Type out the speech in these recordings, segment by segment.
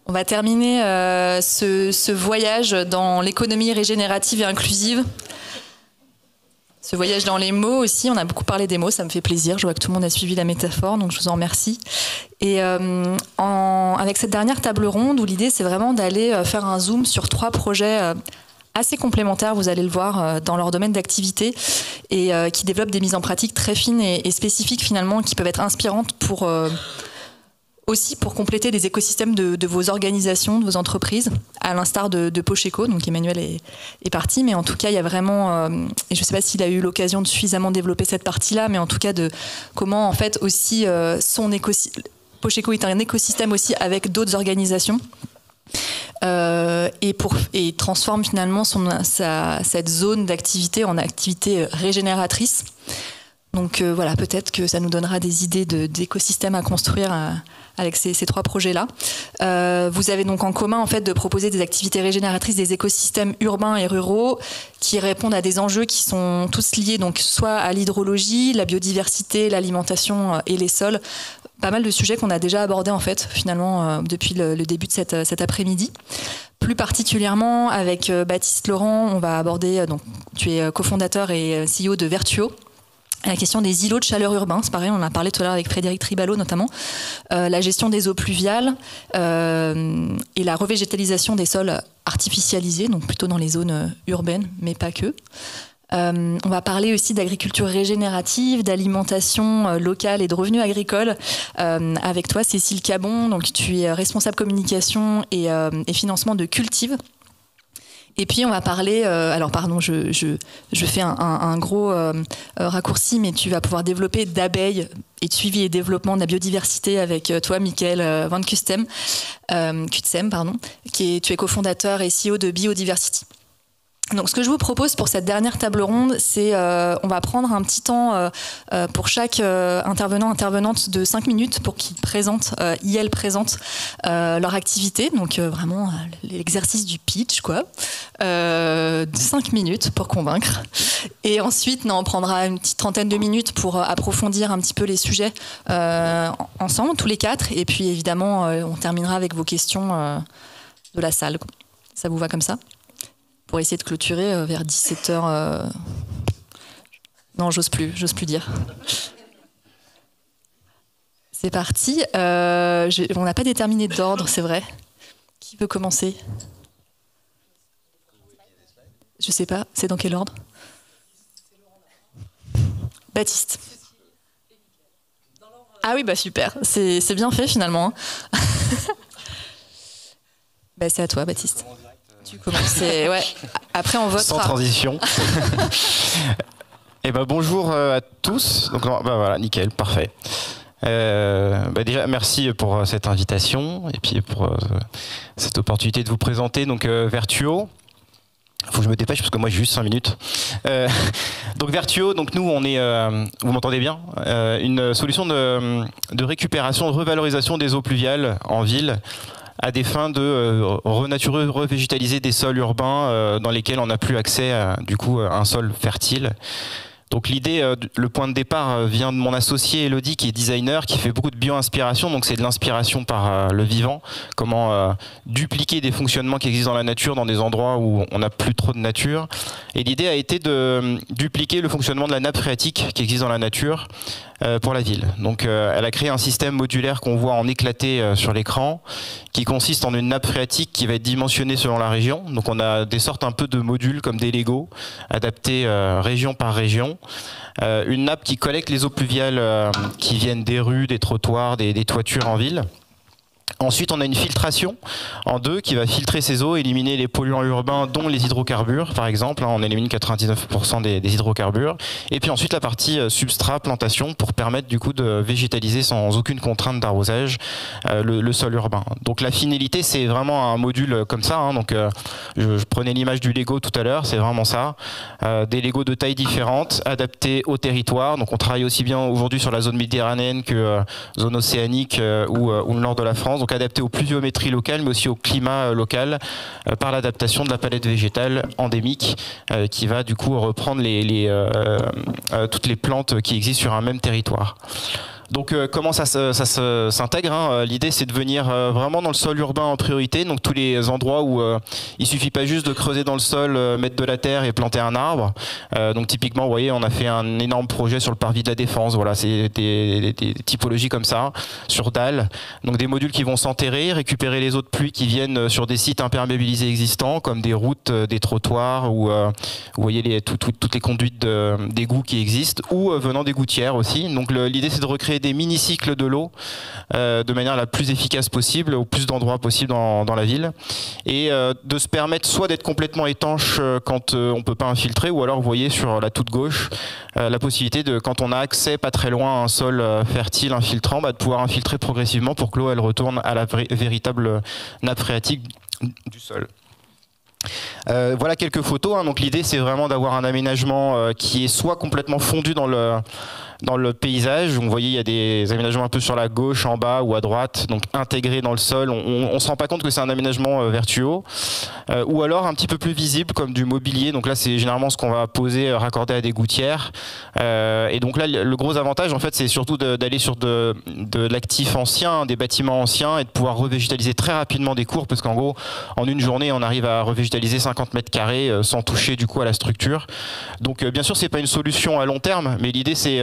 On va terminer ce voyage dans l'économie régénérative et inclusive. Ce voyage dans les mots aussi, on a beaucoup parlé des mots, ça me fait plaisir. Je vois que tout le monde a suivi la métaphore, donc je vous en remercie. Et avec cette dernière table ronde, où l'idée c'est vraiment d'aller faire un zoom sur 3 projets assez complémentaires, vous allez le voir, dans leur domaine d'activité, et qui développent des mises en pratique très fines et spécifiques finalement, qui peuvent être inspirantes pour... aussi pour compléter les écosystèmes de vos organisations, de vos entreprises, à l'instar de Pocheco. Donc Emmanuel est parti, mais en tout cas, il y a vraiment, et je ne sais pas s'il a eu l'occasion de suffisamment développer cette partie-là, mais en tout cas de comment en fait aussi Pocheco est un écosystème aussi avec d'autres organisations. Et transforme finalement cette zone d'activité en activité régénératrice. Donc voilà, peut-être que ça nous donnera des idées d'écosystèmes à construire avec ces 3 projets-là. Vous avez donc en commun en fait de proposer des activités régénératrices des écosystèmes urbains et ruraux qui répondent à des enjeux qui sont tous liés donc soit à l'hydrologie, la biodiversité, l'alimentation et les sols. Pas mal de sujets qu'on a déjà abordés en fait finalement depuis le début de cet après-midi. Plus particulièrement avec Baptiste Laurent, on va aborder, donc tu es cofondateur et CEO de Vertuo, la question des îlots de chaleur urbains. C'est pareil, on en a parlé tout à l'heure avec Frédéric Tribalo notamment, la gestion des eaux pluviales et la revégétalisation des sols artificialisés, donc plutôt dans les zones urbaines, mais pas que. On va parler aussi d'agriculture régénérative, d'alimentation locale et de revenus agricoles avec toi, Cécile Cabon. Donc, tu es responsable communication et financement de Cultive. Et puis on va parler, alors pardon, je fais un gros raccourci, mais tu vas pouvoir développer d'abeilles et de suivi et développement de la biodiversité avec toi, Michael Van Kutsem, tu es cofondateur et CEO de Biodiversity. Donc ce que je vous propose pour cette dernière table ronde, c'est on va prendre un petit temps pour chaque intervenante de 5 minutes pour qu'ils présentent leur activité. Donc vraiment l'exercice du pitch, quoi. De 5 minutes pour convaincre. Et ensuite, on prendra une petite trentaine de minutes pour approfondir un petit peu les sujets ensemble, tous les 4. Et puis évidemment, on terminera avec vos questions de la salle. Ça vous va comme ça ? Pour essayer de clôturer vers 17h. Non, j'ose plus dire. C'est parti. On n'a pas déterminé d'ordre, c'est vrai. Qui veut commencer ? Je sais pas. C'est dans quel ordre ? Baptiste. Ah oui, bah super. C'est bien fait finalement. Bah, c'est à toi, Baptiste. Tu commences. Ouais. Après, on votera. Sans transition. Et ben bonjour à tous. Donc voilà, nickel, parfait. Déjà, merci pour cette invitation et puis pour cette opportunité de vous présenter. Donc Vertuo. Faut que je me dépêche parce que moi j'ai juste 5 minutes. Donc Vertuo, donc nous on est, vous m'entendez bien, une solution de récupération, de revalorisation des eaux pluviales en ville, à des fins de renaturer, revégétaliser des sols urbains dans lesquels on n'a plus accès à un sol fertile. Donc l'idée, le point de départ vient de mon associé Elodie qui est designer, qui fait beaucoup de bio-inspiration, donc c'est de l'inspiration par le vivant, comment dupliquer des fonctionnements qui existent dans la nature dans des endroits où on n'a plus trop de nature. Et l'idée a été de dupliquer le fonctionnement de la nappe phréatique qui existe dans la nature pour la ville. Donc elle a créé un système modulaire qu'on voit en éclaté sur l'écran, qui consiste en une nappe phréatique qui va être dimensionnée selon la région. Donc on a des sortes un peu de modules comme des Lego, adaptés région par région. Une nappe qui collecte les eaux pluviales qui viennent des rues, des trottoirs, des toitures en ville. Ensuite, on a une filtration en 2 qui va filtrer ces eaux, éliminer les polluants urbains, dont les hydrocarbures, par exemple. On élimine 99% des hydrocarbures. Et puis ensuite, la partie substrat, plantation, pour permettre du coup de végétaliser sans aucune contrainte d'arrosage le sol urbain. Donc la finalité, c'est vraiment un module comme ça. Donc je prenais l'image du Lego tout à l'heure, c'est vraiment ça. Des Lego de tailles différentes, adaptés au territoire. Donc on travaille aussi bien aujourd'hui sur la zone méditerranéenne que zone océanique ou le nord de la France. Donc adapté aux pluviométries locales, mais aussi au climat local, par l'adaptation de la palette végétale endémique, qui va du coup reprendre toutes les plantes qui existent sur un même territoire. Donc comment ça s'intègre, hein. L'idée c'est de venir vraiment dans le sol urbain en priorité, donc tous les endroits où il suffit pas juste de creuser dans le sol, mettre de la terre et planter un arbre. Donc typiquement, vous voyez, on a fait un énorme projet sur le parvis de la Défense. Voilà, c'est des typologies comme ça, sur dalles. Donc des modules qui vont s'enterrer, récupérer les eaux de pluie qui viennent sur des sites imperméabilisés existants, comme des routes, des trottoirs, ou vous voyez toutes les conduites d'égouts qui existent, ou venant des gouttières aussi. Donc l'idée c'est de recréer des mini-cycles de l'eau de manière la plus efficace possible, au plus d'endroits possible dans la ville, et de se permettre soit d'être complètement étanche quand on peut pas infiltrer, ou alors vous voyez sur la toute gauche la possibilité de, quand on a accès pas très loin à un sol fertile infiltrant, de pouvoir infiltrer progressivement pour que l'eau elle retourne à la véritable nappe phréatique du sol. Voilà quelques photos, hein. Donc l'idée c'est vraiment d'avoir un aménagement qui est soit complètement fondu dans le paysage. Vous voyez, il y a des aménagements un peu sur la gauche, en bas ou à droite, donc intégrés dans le sol. On se rend pas compte que c'est un aménagement vertueux. Ou alors un petit peu plus visible, comme du mobilier. Donc là, c'est généralement ce qu'on va poser, raccorder à des gouttières. Et donc là, le gros avantage, en fait, c'est surtout d'aller sur de l'actif ancien, des bâtiments anciens, et de pouvoir revégétaliser très rapidement des cours, parce qu'en gros, en une journée, on arrive à revégétaliser 50 mètres carrés sans toucher du coup à la structure. Donc bien sûr, c'est pas une solution à long terme, mais l'idée c'est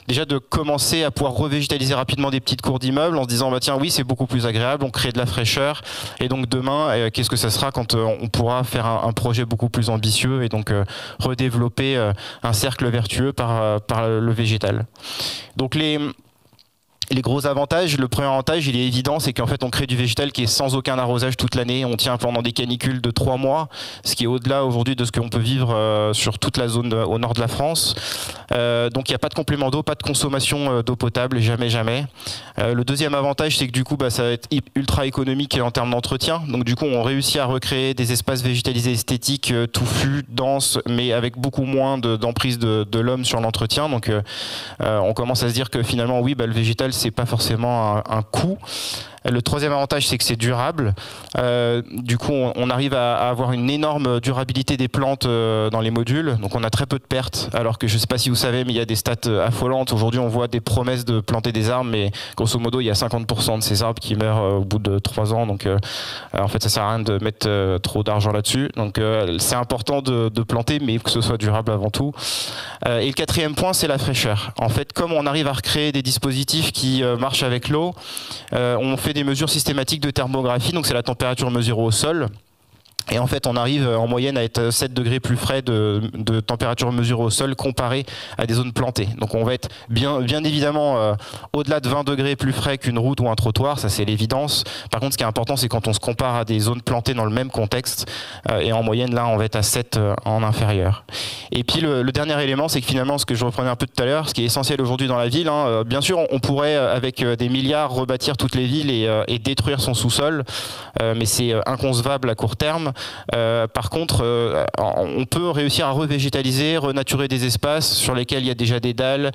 déjà de commencer à pouvoir revégétaliser rapidement des petites cours d'immeubles en se disant bah tiens oui c'est beaucoup plus agréable, on crée de la fraîcheur, et donc demain qu'est-ce que ça sera quand on pourra faire un projet beaucoup plus ambitieux et donc redévelopper un cercle vertueux par le végétal. Donc les gros avantages, le premier avantage, il est évident, c'est qu'en fait on crée du végétal qui est sans aucun arrosage toute l'année. On tient pendant des canicules de 3 mois, ce qui est au-delà aujourd'hui de ce qu'on peut vivre sur toute la zone au nord de la France. Donc il n'y a pas de complément d'eau, pas de consommation d'eau potable, jamais. Le deuxième avantage, c'est que du coup ça va être ultra économique en termes d'entretien. Donc du coup on réussit à recréer des espaces végétalisés esthétiques, touffus, denses, mais avec beaucoup moins d'emprise de l'homme sur l'entretien. Donc on commence à se dire que finalement oui, le végétal c'est pas forcément un coût. Le troisième avantage, c'est que c'est durable. Du coup, on arrive à avoir une énorme durabilité des plantes dans les modules. Donc, on a très peu de pertes. Alors que je ne sais pas si vous savez, mais il y a des stats affolantes. Aujourd'hui, on voit des promesses de planter des arbres, mais grosso modo, il y a 50% de ces arbres qui meurent au bout de 3 ans. Donc, en fait, ça sert à rien de mettre trop d'argent là-dessus. Donc, c'est important de planter, mais que ce soit durable avant tout. Et le quatrième point, c'est la fraîcheur. En fait, comme on arrive à recréer des dispositifs qui marchent avec l'eau, on fait des mesures systématiques de thermographie, donc c'est la température mesurée au sol. Et en fait, on arrive en moyenne à être 7 degrés plus frais de température mesurée au sol comparé à des zones plantées. Donc on va être bien évidemment au-delà de 20 degrés plus frais qu'une route ou un trottoir, ça c'est l'évidence. Par contre, ce qui est important, c'est quand on se compare à des zones plantées dans le même contexte, et en moyenne, là, on va être à 7 en inférieur. Et puis le dernier élément, c'est que finalement, ce que je reprenais un peu tout à l'heure, ce qui est essentiel aujourd'hui dans la ville, bien sûr, on pourrait, avec des milliards, rebâtir toutes les villes et détruire son sous-sol, mais c'est inconcevable à court terme. Par contre, on peut réussir à revégétaliser, renaturer des espaces sur lesquels il y a déjà des dalles,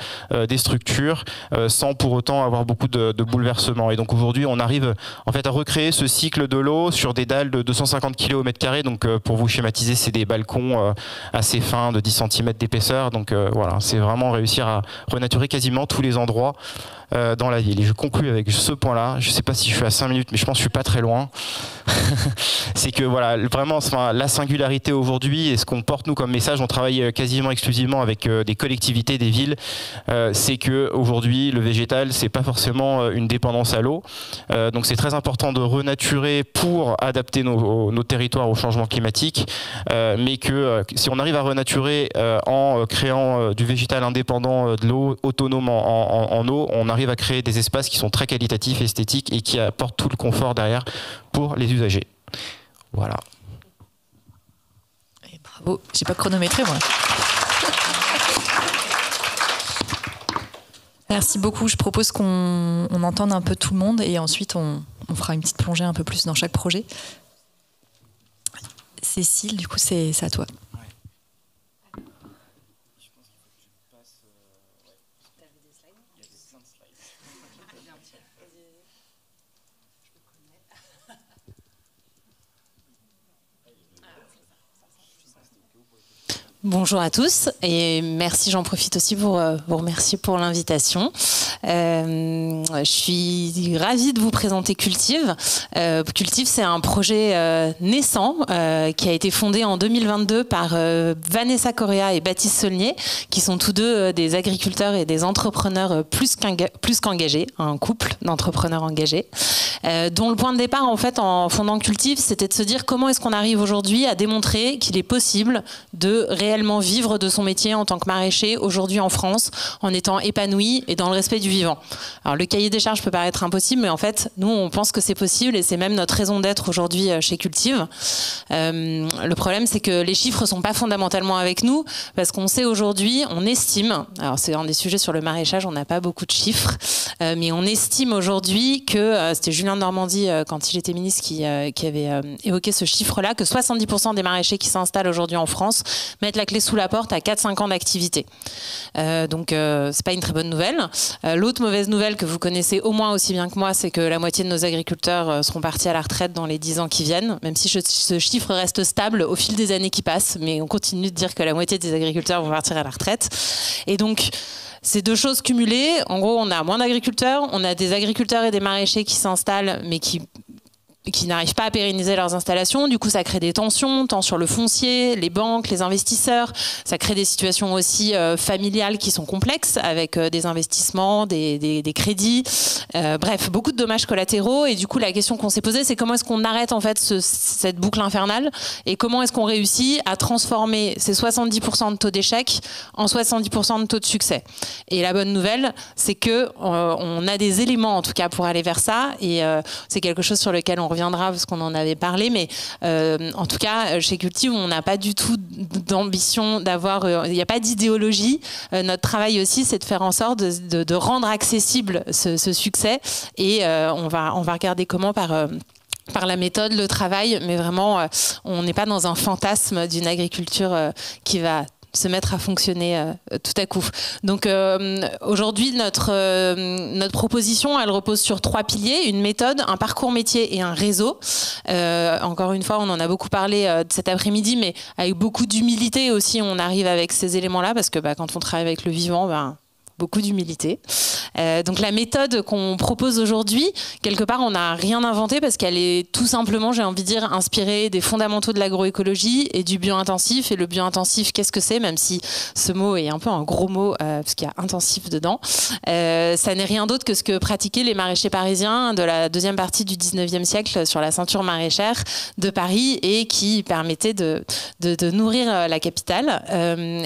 des structures, sans pour autant avoir beaucoup de bouleversements. Et donc aujourd'hui, on arrive en fait à recréer ce cycle de l'eau sur des dalles de 250 kg au mètre carré. Donc pour vous schématiser, c'est des balcons assez fins de 10 cm d'épaisseur. Donc voilà, c'est vraiment réussir à renaturer quasiment tous les endroits dans la ville. Et je conclue avec ce point-là. Je ne sais pas si je suis à 5 minutes, mais je pense que je suis pas très loin. C'est que voilà, vraiment, la singularité aujourd'hui et ce qu'on porte nous comme message, on travaille quasiment exclusivement avec des collectivités, des villes. C'est que aujourd'hui, le végétal, c'est pas forcément une dépendance à l'eau. Donc c'est très important de renaturer pour adapter nos territoires au changement climatique, mais que si on arrive à renaturer en créant du végétal indépendant de l'eau, autonome en eau, on arrive à créer des espaces qui sont très qualitatifs, esthétiques et qui apportent tout le confort derrière pour les usagers. Voilà. Et bravo, j'ai pas chronométré moi. Merci beaucoup. Je propose qu'on entende un peu tout le monde et ensuite on fera une petite plongée un peu plus dans chaque projet. Cécile, du coup, c'est à toi. Bonjour à tous et merci, j'en profite aussi pour vous remercier pour l'invitation. Je suis ravie de vous présenter Cultive. Cultive, c'est un projet naissant qui a été fondé en 2022 par Vanessa Correa et Baptiste Saulnier, qui sont tous deux des agriculteurs et des entrepreneurs plus qu'engagés, un couple d'entrepreneurs engagés, dont le point de départ en fait en fondant Cultive, c'était de se dire comment est-ce qu'on arrive aujourd'hui à démontrer qu'il est possible de réellement vivre de son métier en tant que maraîcher aujourd'hui en France, en étant épanoui et dans le respect du vivant. Alors le cahier des charges peut paraître impossible, mais en fait, nous, on pense que c'est possible et c'est même notre raison d'être aujourd'hui chez Cultive. Le problème, c'est que les chiffres sont pas fondamentalement avec nous, parce qu'on sait aujourd'hui, on estime, alors c'est un des sujets sur le maraîchage, on n'a pas beaucoup de chiffres, mais on estime aujourd'hui que, c'était Julien Normandie, quand il était ministre, qui avait évoqué ce chiffre-là, que 70% des maraîchers qui s'installent aujourd'hui en France mettent la clé sous la porte à 4-5 ans d'activité. Donc c'est pas une très bonne nouvelle. L'autre mauvaise nouvelle que vous connaissez au moins aussi bien que moi, c'est que la moitié de nos agriculteurs seront partis à la retraite dans les 10 ans qui viennent, même si ce chiffre reste stable au fil des années qui passent, mais on continue de dire que la moitié des agriculteurs vont partir à la retraite. Et donc ces deux choses cumulées, en gros, on a moins d'agriculteurs, on a des agriculteurs et des maraîchers qui s'installent, mais qui n'arrivent pas à pérenniser leurs installations. Du coup, ça crée des tensions, tant sur le foncier, les banques, les investisseurs. Ça crée des situations aussi familiales qui sont complexes, avec des investissements, des crédits. Bref, beaucoup de dommages collatéraux. Et du coup, la question qu'on s'est posée, c'est comment est-ce qu'on arrête en fait cette boucle infernale, et comment est-ce qu'on réussit à transformer ces 70% de taux d'échec en 70% de taux de succès. Et la bonne nouvelle, c'est que on a des éléments, en tout cas, pour aller vers ça. Et c'est quelque chose sur lequel on reviendra parce qu'on en avait parlé, mais en tout cas chez Cultive on n'a pas du tout d'ambition d'avoir, il n'y a pas d'idéologie. Notre travail aussi, c'est de faire en sorte de rendre accessible ce succès, et on va regarder comment par la méthode, le travail, mais vraiment on n'est pas dans un fantasme d'une agriculture qui va se mettre à fonctionner tout à coup. Donc aujourd'hui, notre proposition, elle repose sur 3 piliers: une méthode, un parcours métier et un réseau. Encore une fois, on en a beaucoup parlé cet après-midi, mais avec beaucoup d'humilité aussi, on arrive avec ces éléments-là, parce que quand on travaille avec le vivant, beaucoup d'humilité. Donc la méthode qu'on propose aujourd'hui, quelque part, on n'a rien inventé, parce qu'elle est tout simplement, j'ai envie de dire, inspirée des fondamentaux de l'agroécologie et du bio-intensif. Et le bio-intensif, qu'est-ce que c'est? Même si ce mot est un peu un gros mot, parce qu'il y a intensif dedans. Ça n'est rien d'autre que ce que pratiquaient les maraîchers parisiens de la deuxième partie du 19e siècle sur la ceinture maraîchère de Paris, et qui permettait de nourrir la capitale.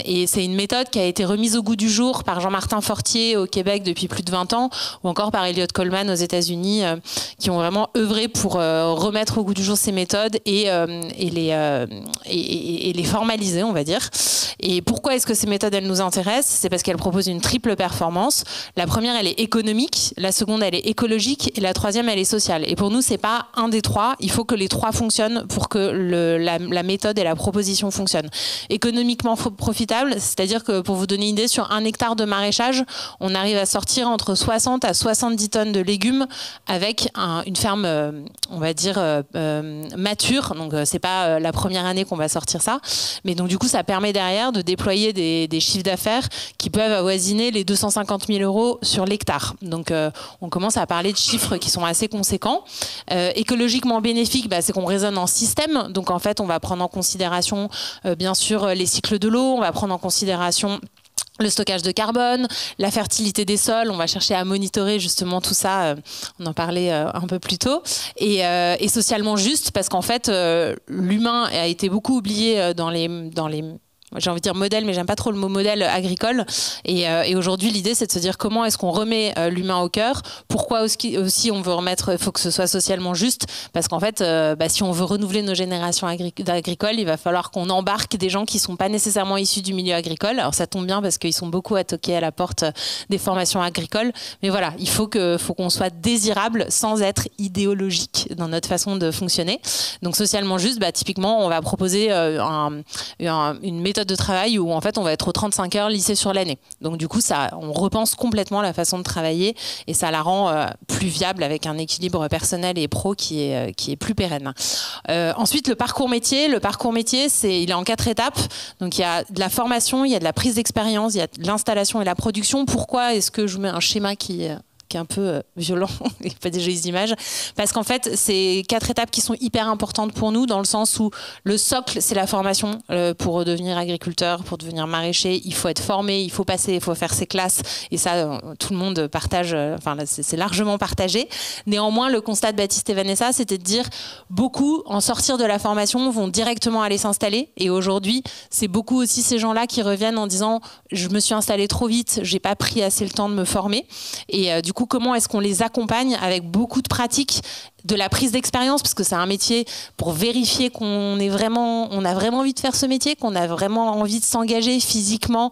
Et c'est une méthode qui a été remise au goût du jour par Jean-Martin Fortier au Québec depuis plus de 20 ans, ou encore par Elliott Coleman aux États-Unis, qui ont vraiment œuvré pour remettre au goût du jour ces méthodes et les formaliser, on va dire. Et pourquoi est-ce que ces méthodes, elles nous intéressent? C'est parce qu'elles proposent une triple performance. La première, elle est économique, la seconde, elle est écologique, et la troisième, elle est sociale. Et pour nous, c'est pas un des trois, il faut que les trois fonctionnent pour que la méthode et la proposition fonctionnent. Économiquement profitable, c'est-à-dire que, pour vous donner une idée, sur 1 hectare de maraîchage, on arrive à sortir entre 60 à 70 tonnes de légumes avec une ferme, on va dire, mature. Donc c'est pas la première année qu'on va sortir ça, mais donc du coup ça permet derrière de déployer des chiffres d'affaires qui peuvent avoisiner les 250 000 € sur l'hectare. Donc on commence à parler de chiffres qui sont assez conséquents. Écologiquement bénéfique, c'est qu'on raisonne en système. Donc en fait on va prendre en considération bien sûr les cycles de l'eau, on va prendre en considération le stockage de carbone, la fertilité des sols. On va chercher à monitorer justement tout ça, on en parlait un peu plus tôt, et socialement juste, parce qu'en fait l'humain a été beaucoup oublié dans les j'ai envie de dire modèle, mais j'aime pas trop le mot modèle agricole. Et aujourd'hui, l'idée, c'est de se dire comment est-ce qu'on remet l'humain au cœur. Pourquoi aussi on veut remettre, il faut que ce soit socialement juste, parce qu'en fait, si on veut renouveler nos générations agricoles, il va falloir qu'on embarque des gens qui sont pas nécessairement issus du milieu agricole. Alors ça tombe bien, parce qu'ils sont beaucoup à toquer à la porte des formations agricoles. Mais voilà, il faut qu'on soit désirable sans être idéologique dans notre façon de fonctionner. Donc socialement juste, typiquement, on va proposer une méthode méthode de travail où en fait on va être aux 35 heures lissées sur l'année. Donc du coup, on repense complètement la façon de travailler et ça la rend plus viable avec un équilibre personnel et pro qui est plus pérenne. Ensuite, le parcours métier. Le parcours métier, il est en 4 étapes. Donc il y a de la formation, il y a de la prise d'expérience, il y a de l'installation et la production. Pourquoi est-ce que je vous mets un schéma qui est un peu violent et pas des jolies images, parce qu'en fait c'est 4 étapes qui sont hyper importantes pour nous, dans le sens où le socle c'est la formation. Pour devenir agriculteur, pour devenir maraîcher, il faut être formé, il faut faire ses classes, et ça tout le monde partage, c'est largement partagé. Néanmoins, le constat de Baptiste et Vanessa, c'était de dire beaucoup en sortir de la formation vont directement aller s'installer, et aujourd'hui c'est beaucoup aussi ces gens-là qui reviennent en disant je me suis installé trop vite, j'ai pas pris assez le temps de me former, et du coup comment est-ce qu'on les accompagne avec beaucoup de pratiques, de la prise d'expérience, parce que c'est un métier pour vérifier qu'on a vraiment envie de faire ce métier, qu'on a vraiment envie de s'engager physiquement,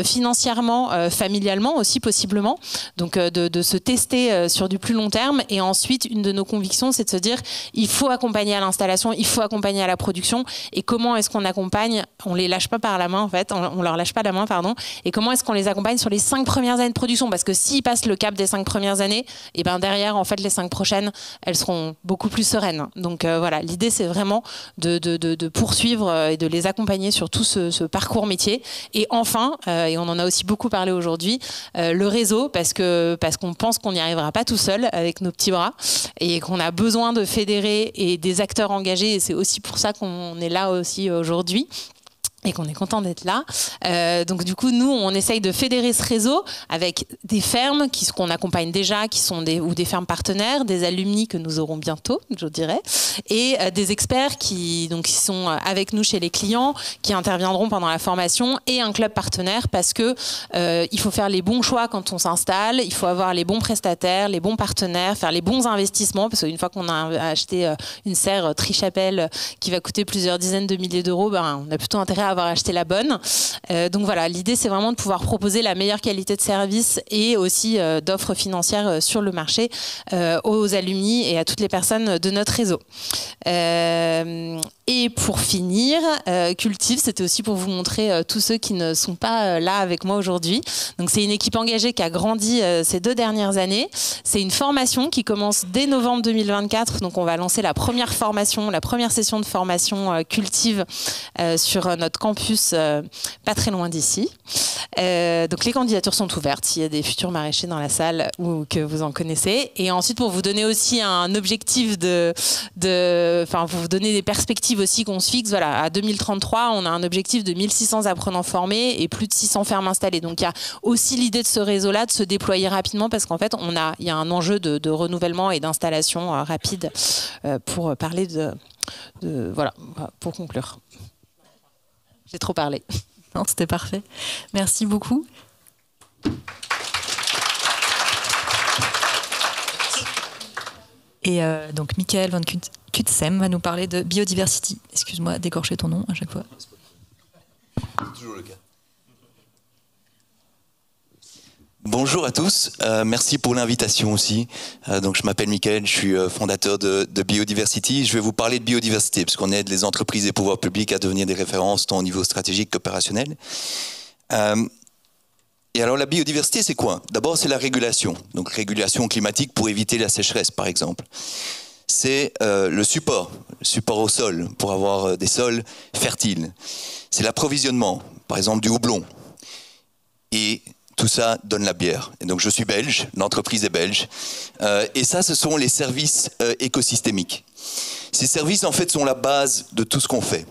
financièrement, familialement aussi possiblement, donc de se tester sur du plus long terme. Et ensuite, une de nos convictions, c'est de se dire il faut accompagner à l'installation, il faut accompagner à la production. Et comment est-ce qu'on accompagne? On les lâche pas par la main en fait, on leur lâche pas la main, pardon. Et comment est-ce qu'on les accompagne sur les 5 premières années de production? Parce que s'ils passent le cap des 5 premières années, et ben derrière en fait les 5 prochaines, elles seront beaucoup plus sereines. Donc voilà, l'idée c'est vraiment de poursuivre et de les accompagner sur tout ce parcours métier. Et enfin, et on en a aussi beaucoup parlé aujourd'hui, le réseau, parce qu'on pense qu'on n'y arrivera pas tout seul avec nos petits bras, et qu'on a besoin de fédérer et des acteurs engagés, et c'est aussi pour ça qu'on est là aussi aujourd'hui. Et qu'on est content d'être là. Donc du coup, nous, on essaye de fédérer ce réseau avec des fermes qu'on accompagne déjà, qui sont des fermes partenaires, des alumni que nous aurons bientôt, je dirais, et des experts qui sont avec nous chez les clients, qui interviendront pendant la formation, et un club partenaire, parce que il faut faire les bons choix quand on s'installe, il faut avoir les bons prestataires, les bons partenaires, faire les bons investissements, parce qu'une fois qu'on a acheté une serre Trichapelle qui va coûter plusieurs dizaines de milliers d'euros, on a plutôt intérêt à avoir acheté la bonne. Donc voilà, l'idée c'est vraiment de pouvoir proposer la meilleure qualité de service et aussi d'offres financières sur le marché aux alumni et à toutes les personnes de notre réseau. Et pour finir, Cultive, c'était aussi pour vous montrer tous ceux qui ne sont pas là avec moi aujourd'hui. Donc c'est une équipe engagée qui a grandi ces 2 dernières années. C'est une formation qui commence dès novembre 2024. Donc on va lancer la première session de formation Cultive sur notre campus pas très loin d'ici. Donc les candidatures sont ouvertes s'il y a des futurs maraîchers dans la salle ou que vous en connaissez. Et ensuite, pour vous donner aussi un objectif pour vous donner des perspectives aussi qu'on se fixe, voilà, à 2033, on a un objectif de 1600 apprenants formés et plus de 600 fermes installées. Donc il y a aussi l'idée de ce réseau-là de se déployer rapidement, parce qu'en fait, il y a un enjeu de renouvellement et d'installation rapide pour parler voilà, pour conclure. J'ai trop parlé. Non, c'était parfait. Merci beaucoup. Et donc, Michael van Kutsem va nous parler de biodiversity. Excuse-moi d'écorcher ton nom à chaque fois. C'est toujours le cas. Bonjour à tous, merci pour l'invitation aussi. Donc je m'appelle Michael, je suis fondateur de Biodiversity. Je vais vous parler de biodiversité parce qu'on aide les entreprises et pouvoirs publics à devenir des références tant au niveau stratégique qu'opérationnel. Et alors la biodiversité, c'est quoi? D'abord, c'est la régulation. Donc régulation climatique pour éviter la sécheresse, par exemple. C'est le support au sol pour avoir des sols fertiles. C'est l'approvisionnement, par exemple du houblon. Et tout ça donne la bière. Et donc je suis belge, l'entreprise est belge. Et ça, ce sont les services écosystémiques. Ces services, en fait, sont la base de tout ce qu'on fait.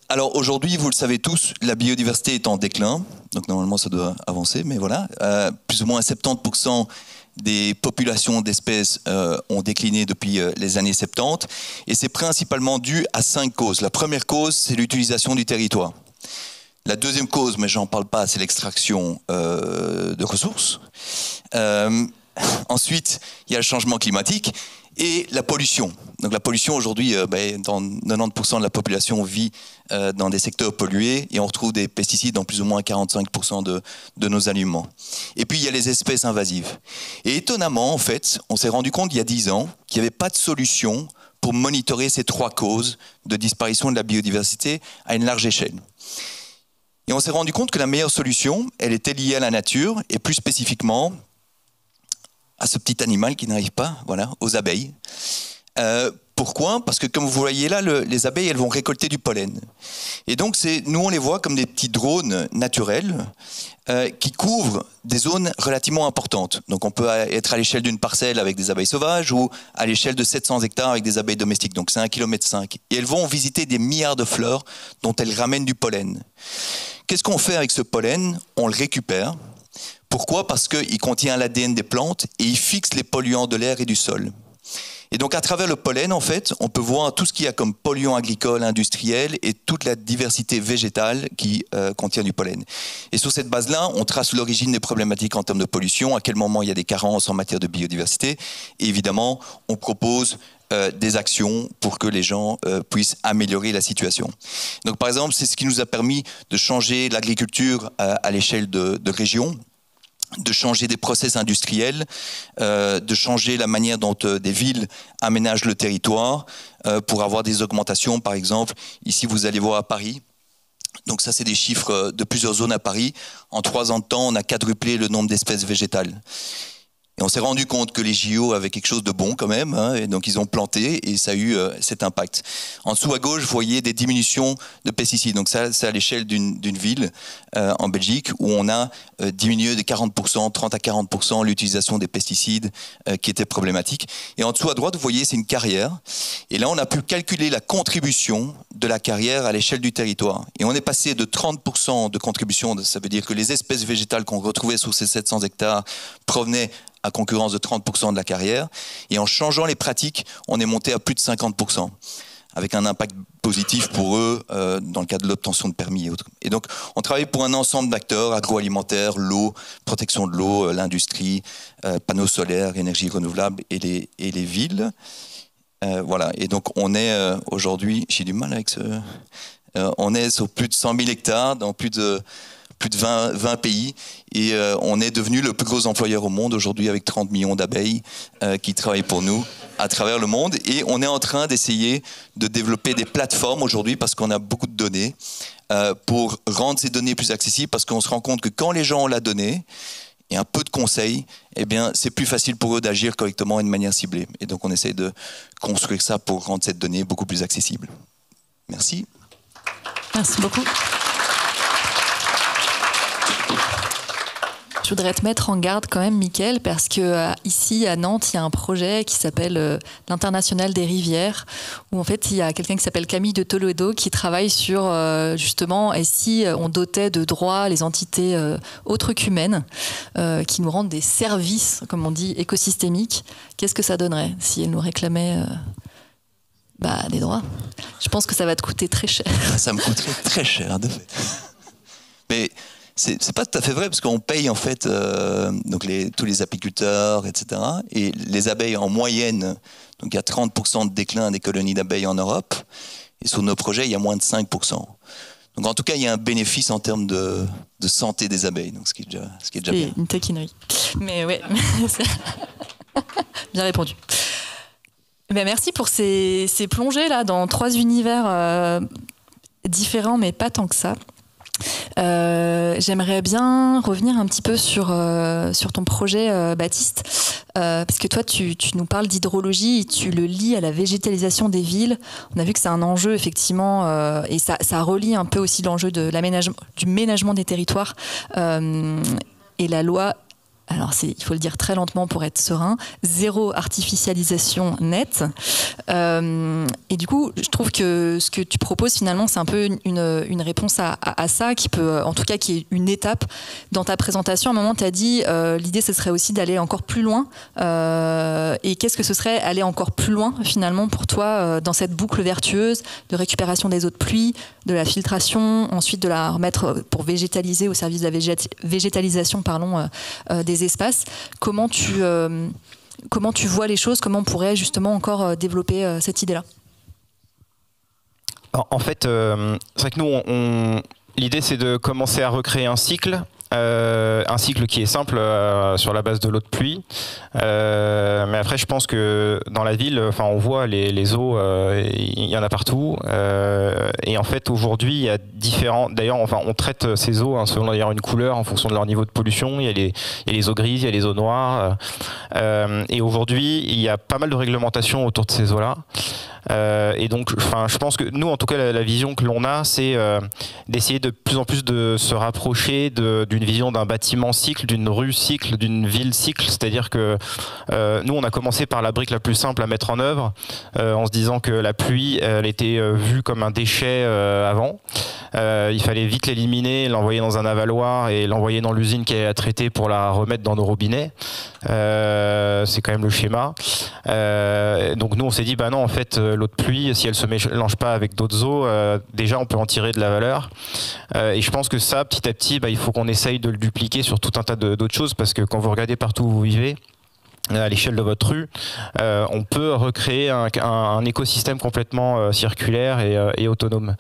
Alors aujourd'hui, vous le savez tous, la biodiversité est en déclin. Donc normalement, ça doit avancer, mais voilà. Plus ou moins 70% des populations d'espèces ont décliné depuis les années 70. Et c'est principalement dû à 5 causes. La première cause, c'est l'utilisation du territoire. La deuxième cause, mais j'en parle pas, c'est l'extraction de ressources. Ensuite, il y a le changement climatique et la pollution. Donc la pollution, aujourd'hui, dans 90% de la population vit dans des secteurs pollués et on retrouve des pesticides dans plus ou moins 45% de nos aliments. Et puis, il y a les espèces invasives. Et étonnamment, en fait, on s'est rendu compte il y a 10 ans qu'il n'y avait pas de solution pour monitorer ces 3 causes de disparition de la biodiversité à une large échelle. Et on s'est rendu compte que la meilleure solution, elle était liée à la nature, et plus spécifiquement à ce petit animal qui n'arrive pas, voilà, aux abeilles. Pourquoi? Parce que comme vous voyez là, les abeilles, elles vont récolter du pollen. Et donc, nous, on les voit comme des petits drones naturels qui couvrent des zones relativement importantes. Donc, on peut être à l'échelle d'une parcelle avec des abeilles sauvages ou à l'échelle de 700 hectares avec des abeilles domestiques. Donc, c'est 1,5 km. Et elles vont visiter des milliards de fleurs dont elles ramènent du pollen. Qu'est-ce qu'on fait avec ce pollen? On le récupère. Pourquoi? Parce qu'il contient l'ADN des plantes et il fixe les polluants de l'air et du sol. Et donc, à travers le pollen, en fait, on peut voir tout ce qu'il y a comme polluants agricoles, industriels et toute la diversité végétale qui contient du pollen. Et sur cette base-là, on trace l'origine des problématiques en termes de pollution, à quel moment il y a des carences en matière de biodiversité. Et évidemment, on propose des actions pour que les gens puissent améliorer la situation. Donc, par exemple, c'est ce qui nous a permis de changer l'agriculture à l'échelle de régions, de changer des process industriels, de changer la manière dont des villes aménagent le territoire pour avoir des augmentations. Par exemple, ici vous allez voir à Paris, donc ça c'est des chiffres de plusieurs zones à Paris. En 3 ans de temps, on a quadruplé le nombre d'espèces végétales. Et on s'est rendu compte que les JO avaient quelque chose de bon quand même, hein, et donc ils ont planté et ça a eu cet impact. En dessous à gauche, vous voyez des diminutions de pesticides. Donc ça, c'est à l'échelle d'une ville en Belgique où on a diminué de 40%, 30 à 40% l'utilisation des pesticides qui étaient problématiques. Et en dessous à droite, vous voyez, c'est une carrière. Et là, on a pu calculer la contribution de la carrière à l'échelle du territoire. Et on est passé de 30% de contribution, ça veut dire que les espèces végétales qu'on retrouvait sur ces 700 hectares provenaient à concurrence de 30% de la carrière. Et en changeant les pratiques, on est monté à plus de 50%, avec un impact positif pour eux dans le cadre de l'obtention de permis et autres. Et donc, on travaille pour un ensemble d'acteurs, agroalimentaire, l'eau, protection de l'eau, l'industrie, panneaux solaires, énergie renouvelable et les villes. Voilà. Et donc, on est aujourd'hui, j'ai du mal avec ce... on est sur plus de 100 000 hectares, dans plus de 20 pays, et on est devenu le plus gros employeur au monde aujourd'hui avec 30 millions d'abeilles qui travaillent pour nous à travers le monde, et on est en train d'essayer de développer des plateformes aujourd'hui parce qu'on a beaucoup de données pour rendre ces données plus accessibles, parce qu'on se rend compte que quand les gens ont la donnée et un peu de conseils, eh bien c'est plus facile pour eux d'agir correctement et de manière ciblée, et donc on essaie de construire ça pour rendre cette donnée beaucoup plus accessible. Merci. Merci beaucoup. Je voudrais te mettre en garde quand même, Mickaël, parce que ici à Nantes, il y a un projet qui s'appelle l'International des rivières, où en fait il y a quelqu'un qui s'appelle Camille de Toledo qui travaille sur justement, et si on dotait de droits les entités autres qu'humaines qui nous rendent des services, comme on dit, écosystémiques, qu'est-ce que ça donnerait si elles nous réclamaient des droits? Je pense que ça va te coûter très cher. Ça me coûterait très cher, de fait. Mais c'est pas tout à fait vrai, parce qu'on paye en fait donc tous les apiculteurs, etc. Et les abeilles en moyenne, donc il y a 30% de déclin des colonies d'abeilles en Europe, et sur nos projets, il y a moins de 5%. Donc en tout cas, il y a un bénéfice en termes de santé des abeilles, donc ce qui est déjà bien. Une taquinerie. Mais ouais, bien répondu. Ben merci pour ces plongées là dans 3 univers différents, mais pas tant que ça. J'aimerais bien revenir un petit peu sur ton projet, Baptiste, parce que toi tu nous parles d'hydrologie et tu le lies à la végétalisation des villes. On a vu que c'est un enjeu effectivement, et ça relie un peu aussi l'enjeu du ménagement des territoires et la loi. Alors il faut le dire très lentement pour être serein, 0 artificialisation nette. Et du coup, je trouve que ce que tu proposes finalement, c'est un peu une réponse à ça, qui peut, en tout cas, qui est une étape. Dans ta présentation, à un moment, tu as dit l'idée, ce serait aussi d'aller encore plus loin. Et qu'est-ce que ce serait aller encore plus loin finalement pour toi dans cette boucle vertueuse de récupération des eaux de pluie, de la filtration, ensuite de la remettre pour végétaliser au service de la végétalisation des espaces. Comment tu vois les choses? Comment on pourrait justement encore développer cette idée-là? En fait, c'est vrai que nous, l'idée c'est de commencer à recréer un cycle un cycle qui est simple sur la base de l'eau de pluie. Mais après, je pense que dans la ville, enfin, on voit les eaux, il y en a partout. Et en fait, aujourd'hui, il y a différents. D'ailleurs, enfin, on traite ces eaux selon d'ailleurs une couleur en fonction de leur niveau de pollution. Il y a les eaux grises, il y a les eaux noires. Et aujourd'hui, il y a pas mal de réglementations autour de ces eaux-là. Et donc, enfin, je pense que nous, en tout cas, la vision que l'on a, c'est d'essayer de plus en plus de se rapprocher d'une vision d'un bâtiment cycle, d'une rue cycle, d'une ville cycle. C'est-à-dire que nous, on a commencé par la brique la plus simple à mettre en œuvre, en se disant que la pluie, elle était vue comme un déchet avant. Il fallait vite l'éliminer, l'envoyer dans un avaloir et l'envoyer dans l'usine qui allait la traiter pour la remettre dans nos robinets. C'est quand même le schéma. Donc nous, on s'est dit, bah non, en fait, l'eau de pluie, si elle se mélange pas avec d'autres eaux, déjà on peut en tirer de la valeur. Et je pense que ça, petit à petit, il faut qu'on essaye de le dupliquer sur tout un tas d'autres choses, parce que quand vous regardez partout où vous vivez, à l'échelle de votre rue, on peut recréer un écosystème complètement circulaire et autonome.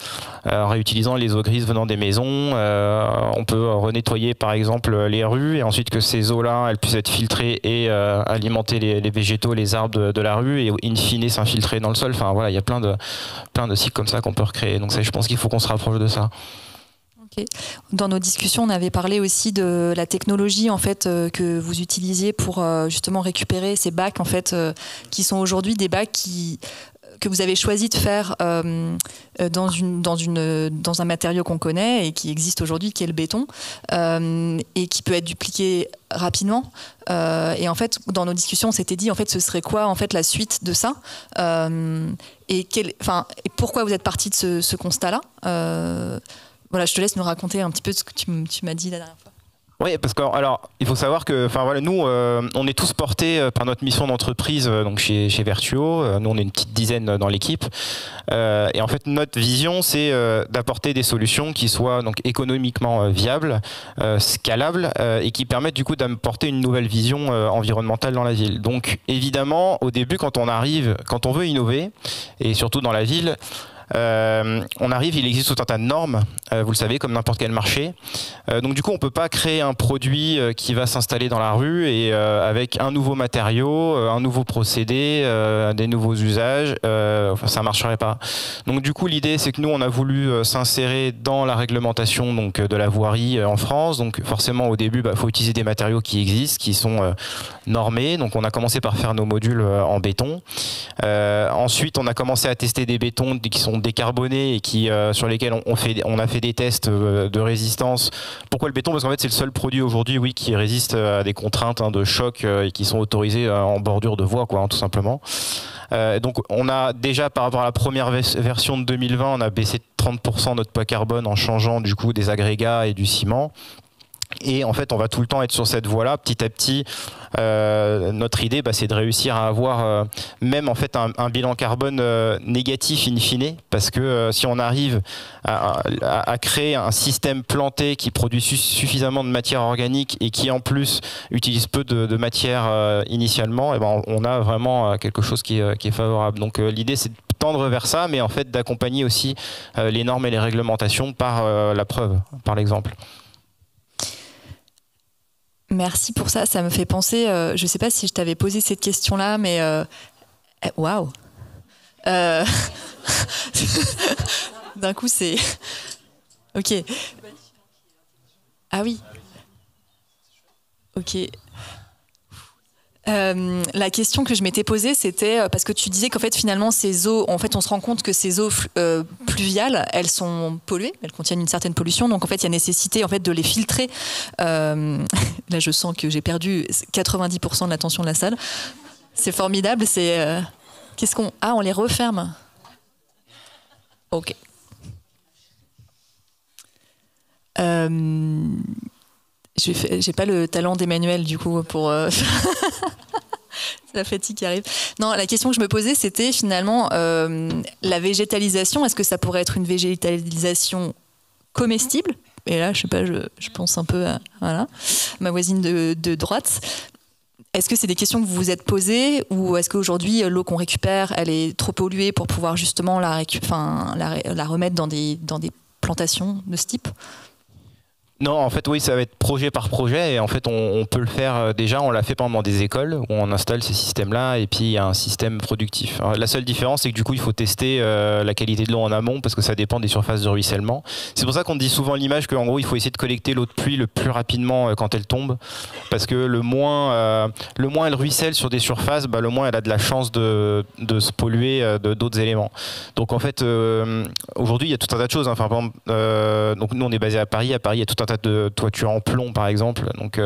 En réutilisant les eaux grises venant des maisons, on peut renettoyer par exemple les rues, et ensuite que ces eaux-là, elles puissent être filtrées et alimenter les végétaux, les arbres de la rue, et in fine s'infiltrer dans le sol. Enfin voilà, il y a plein de cycles comme ça qu'on peut recréer. Donc ça, je pense qu'il faut qu'on se rapproche de ça. Dans nos discussions, on avait parlé aussi de la technologie en fait que vous utilisiez pour justement récupérer ces bacs en fait qui sont aujourd'hui des bacs que vous avez choisi de faire dans un matériau qu'on connaît et qui existe aujourd'hui, qui est le béton, et qui peut être dupliqué rapidement. Et en fait, dans nos discussions, on s'était dit en fait, ce serait quoi en fait la suite de ça, et pourquoi vous êtes parti de ce constat-là. Voilà, je te laisse nous raconter un petit peu ce que tu m'as dit la dernière fois. Oui, parce que alors il faut savoir que, enfin voilà, nous on est tous portés par notre mission d'entreprise, donc chez Vertuo. Nous on est une petite dizaine dans l'équipe, et en fait notre vision c'est d'apporter des solutions qui soient donc économiquement viables, scalables, et qui permettent du coup d'apporter une nouvelle vision environnementale dans la ville. Donc évidemment au début quand on veut innover, et surtout dans la ville, on arrive, il existe tout un tas de normes, vous le savez, comme n'importe quel marché. Donc du coup, on peut pas créer un produit qui va s'installer dans la rue et avec un nouveau matériau, un nouveau procédé, des nouveaux usages, ça marcherait pas. Donc du coup, l'idée, c'est que nous, on a voulu s'insérer dans la réglementation donc de la voirie en France. Donc forcément, au début, faut utiliser des matériaux qui existent, qui sont normés. Donc on a commencé par faire nos modules en béton. Ensuite, on a commencé à tester des bétons qui sont décarbonés et sur lesquels on a fait des tests de résistance. Pourquoi le béton ? Parce qu'en fait c'est le seul produit aujourd'hui qui résiste à des contraintes de choc et qui sont autorisés en bordure de voie tout simplement. Donc on a déjà par rapport à la première version de 2020, on a baissé de 30% notre poids carbone en changeant du coup des agrégats et du ciment. Et en fait, on va tout le temps être sur cette voie-là. Petit à petit, notre idée, c'est de réussir à avoir même en fait un bilan carbone négatif in fine, parce que si on arrive à créer un système planté qui produit suffisamment de matière organique et qui en plus utilise peu de matière initialement, on a vraiment quelque chose qui est favorable. Donc l'idée, c'est de tendre vers ça, mais en fait d'accompagner aussi les normes et les réglementations par la preuve, par l'exemple. Merci pour ça, ça me fait penser, je ne sais pas si je t'avais posé cette question-là, mais waouh. D'un coup, c'est... Ok. Ah oui. Ok. La question que je m'étais posée, c'était parce que tu disais qu'en fait finalement ces eaux, en fait on se rend compte que ces eaux pluviales, elles sont polluées, elles contiennent une certaine pollution, donc en fait il y a nécessité en fait de les filtrer. Là je sens que j'ai perdu 90% de l'attention de la salle. C'est formidable. C'est qu'est-ce qu'on on les referme. Ok. J'ai pas le talent d'Emmanuel du coup pour c'est la fatigue qui arrive. Non, la question que je me posais, c'était finalement la végétalisation. Est-ce que ça pourrait être une végétalisation comestible ? Et là, je sais pas, je pense un peu à ma voisine de droite. Est-ce que c'est des questions que vous vous êtes posées, ou est-ce qu'aujourd'hui l'eau qu'on récupère, elle est trop polluée pour pouvoir justement la remettre dans des plantations de ce type ? Non, en fait, oui, ça va être projet par projet et en fait, on peut le faire déjà. On l'a fait pendant des écoles où on installe ces systèmes-là et puis il y a un système productif. Alors, la seule différence, c'est que du coup, il faut tester la qualité de l'eau en amont parce que ça dépend des surfaces de ruissellement. C'est pour ça qu'on dit souvent l'image qu'en gros, il faut essayer de collecter l'eau de pluie le plus rapidement quand elle tombe parce que le moins elle ruisselle sur des surfaces, le moins elle a de la chance de se polluer d'autres éléments. Donc en fait, aujourd'hui, il y a tout un tas de choses. Enfin, par exemple, donc nous, on est basé à Paris. À Paris, il y a tout un tas de toitures en plomb par exemple, donc